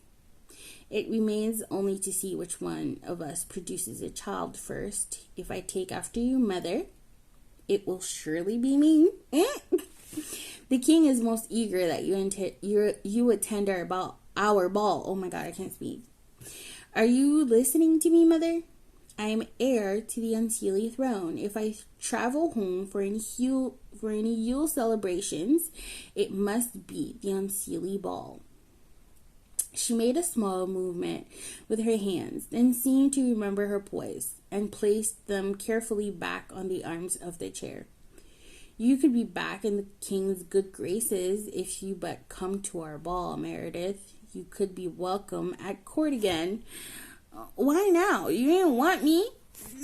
It remains only to see which one of us produces a child first. If I take after you, mother, it will surely be me. The king is most eager that you attend our ball. Oh my God, I can't speak. Are you listening to me, mother? I am heir to the Unseelie throne. If I travel home for any Yule celebrations, it must be the Unseelie ball. She made a small movement with her hands, then seemed to remember her poise, and placed them carefully back on the arms of the chair. You could be back in the king's good graces if you but come to our ball, Meredith. You could be welcome at court again. Why now? You didn't want me,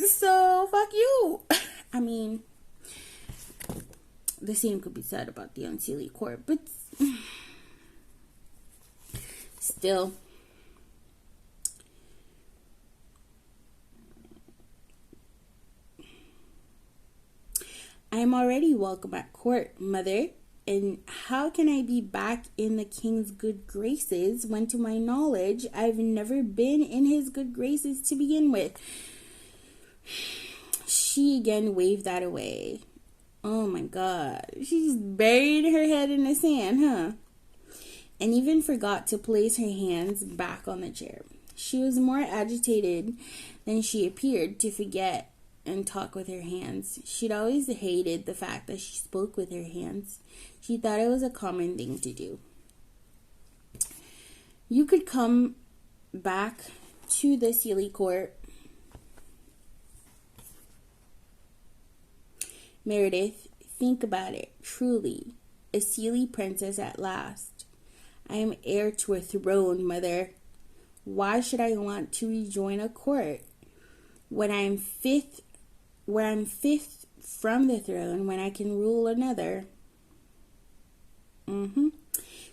so fuck you. I mean, the same could be said about the Unseelie court, but still. I am already welcome at court, mother. And how can I be back in the king's good graces when, to my knowledge, I've never been in his good graces to begin with? She again waved that away. Oh my God. She just buried her head in the sand, huh? And even forgot to place her hands back on the chair. She was more agitated than she appeared to forget and talk with her hands. She'd always hated the fact that she spoke with her hands. She thought it was a common thing to do. You could come back to the Seelie court, Meredith. Think about it. Truly, a Seelie princess at last. I am heir to a throne, mother. Why should I want to rejoin a court when I'm fifth from the throne, when I can rule another?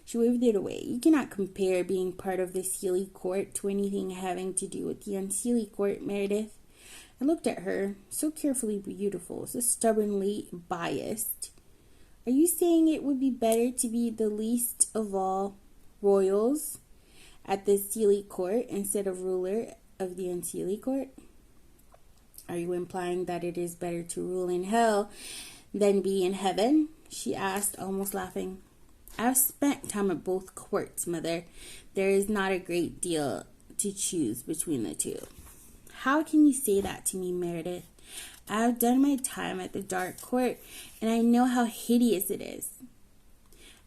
She waved it away. You cannot compare being part of the Seelie court to anything having to do with the Unseelie court, Meredith. I looked at her, so carefully beautiful, so stubbornly biased. Are you saying it would be better to be the least of all royals at the Seelie court instead of ruler of the Unseelie court? Are you implying that it is better to rule in hell than be in heaven? She asked, almost laughing. I've spent time at both courts, mother. There is not a great deal to choose between the two. How can you say that to me, Meredith? I've done my time at the dark court, and I know how hideous it is.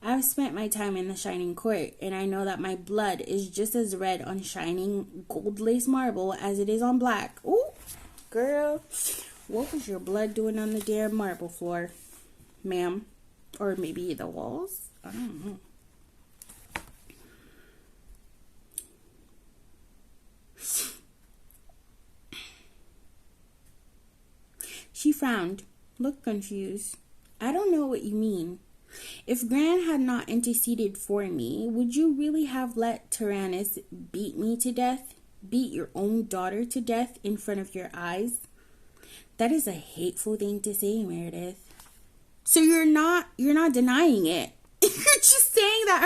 I've spent my time in the shining court, and I know that my blood is just as red on shining gold lace marble as it is on black. Ooh, girl, what was your blood doing on the damn marble floor, ma'am? Or maybe the walls? I don't know. She frowned, looked confused. I don't know what you mean. If Gran had not interceded for me, would you really have let Tyrannus beat me to death? Beat your own daughter to death in front of your eyes? That is a hateful thing to say, Meredith. So you're not denying it. You're just saying that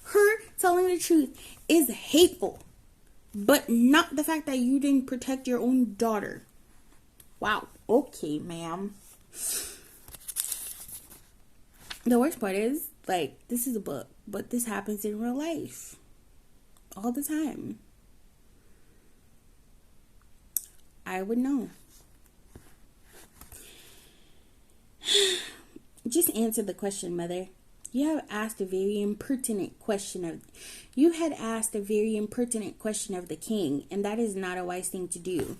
her telling the truth is hateful, but not the fact that you didn't protect your own daughter. Wow. Okay, ma'am. The worst part is, this is a book, but this happens in real life all the time. I would know. Just answer the question, Mother. You had asked a very impertinent question of the king, and that is not a wise thing to do.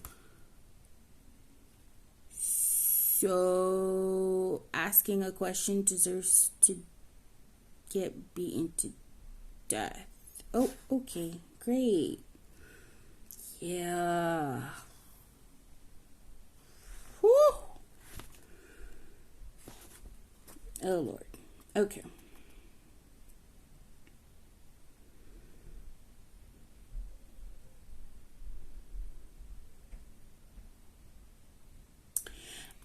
So, asking a question deserves to get beaten to death. Oh, okay, great. Yeah. Whew. Oh, Lord. Okay.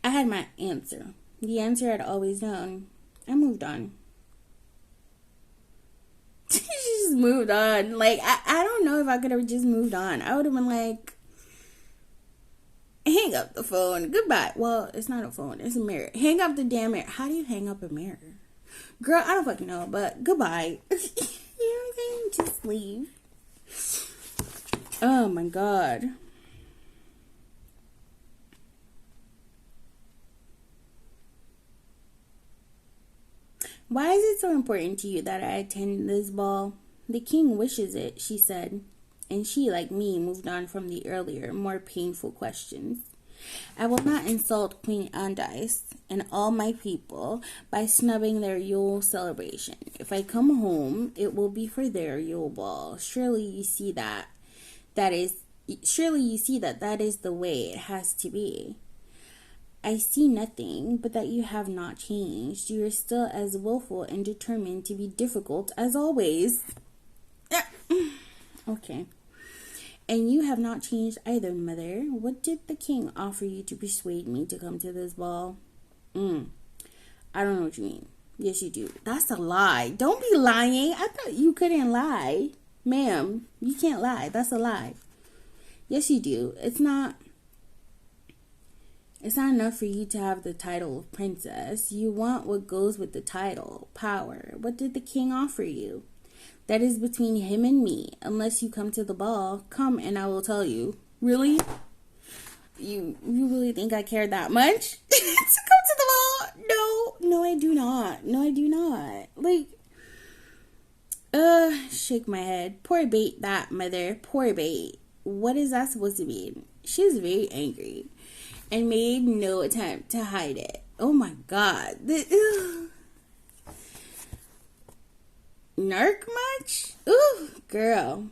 I had my answer. The answer I'd always known. I moved on. She just moved on. Like, I don't know if I could have just moved on. I would have been like, hang up the phone. Goodbye. Well, it's not a phone. It's a mirror. Hang up the damn mirror. How do you hang up a mirror? Girl, I don't fucking know, but goodbye. You know what I'm saying? Just leave. Oh, my God. Why is it so important to you that I attend this ball? The king wishes it, she said, and she, like me, moved on from the earlier, more painful questions. I will not insult Queen Andice and all my people by snubbing their Yule celebration. If I come home, it will be for their Yule ball. Surely you see that is the way it has to be. I see nothing but that you have not changed. You are still as willful and determined to be difficult as always. Okay. And you have not changed either, Mother. What did the king offer you to persuade me to come to this ball? I don't know what you mean. Yes, you do. That's a lie. Don't be lying. I thought you couldn't lie. Ma'am, you can't lie. That's a lie. Yes, you do. It's not enough for you to have the title of princess. You want what goes with the title, power. What did the king offer you? That is between him and me. Unless you come to the ball, come and I will tell you. Really? You really think I care that much to come to the ball? No, I do not. Like, shake my head. Poor bait that, Mother. Poor bait. What is that supposed to mean? She was very angry and made no attempt to hide it. Oh my God. Narc much? Ooh, girl.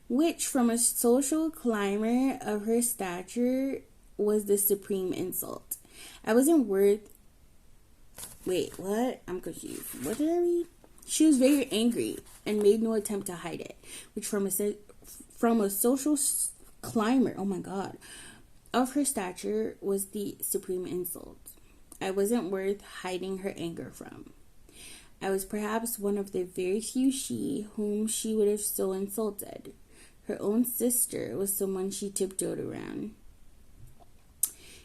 Which, from a social climber of her stature, was the supreme insult. I wasn't worth... Wait, what? I'm confused. What did I read? She was very angry and made no attempt to hide it. Which, from a social climber, oh my God, of her stature was the supreme insult. I wasn't worth hiding her anger from. I was perhaps one of the very few whom she would have so insulted. Her own sister was someone she tiptoed around.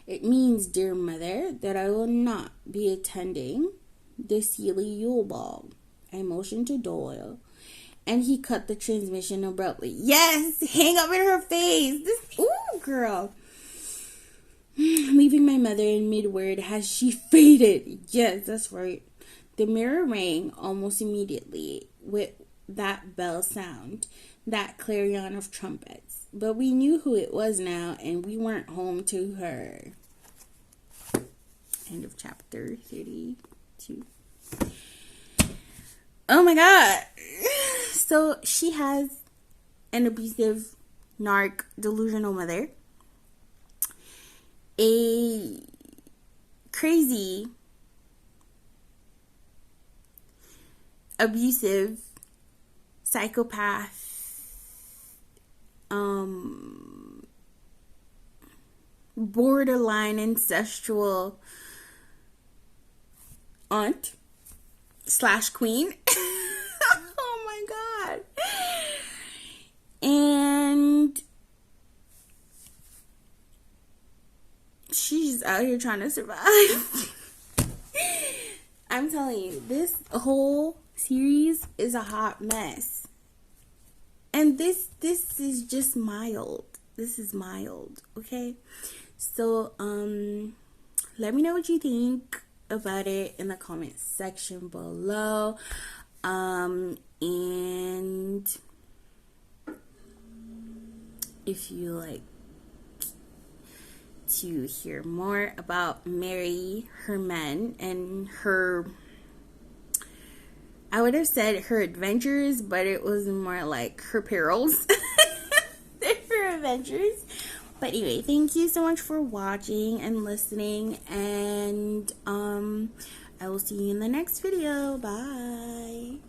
It means, dear Mother, that I will not be attending the Sealy Yule Ball. I motioned to Doyle, and he cut the transmission abruptly. Yes! Hang up in her face! Ooh, girl! Leaving my mother in mid-word as she faded. Yes, that's right. The mirror rang almost immediately with that bell sound, that clarion of trumpets. But we knew who it was now, and we weren't home to her. End of chapter 32. Oh my God. So she has an abusive, narc, delusional mother. A crazy, abusive, psychopath, borderline incestual aunt / queen. Oh my God. And she's out here trying to survive. I'm telling you, this whole series is a hot mess. And this is just mild. This is mild, okay? So, let me know what you think about it in the comment section below. And if you like to hear more about Mary, her men, and her, I would have said her adventures, but it was more like her perils than her adventures. But anyway, thank you so much for watching and listening, and I will see you in the next video. Bye.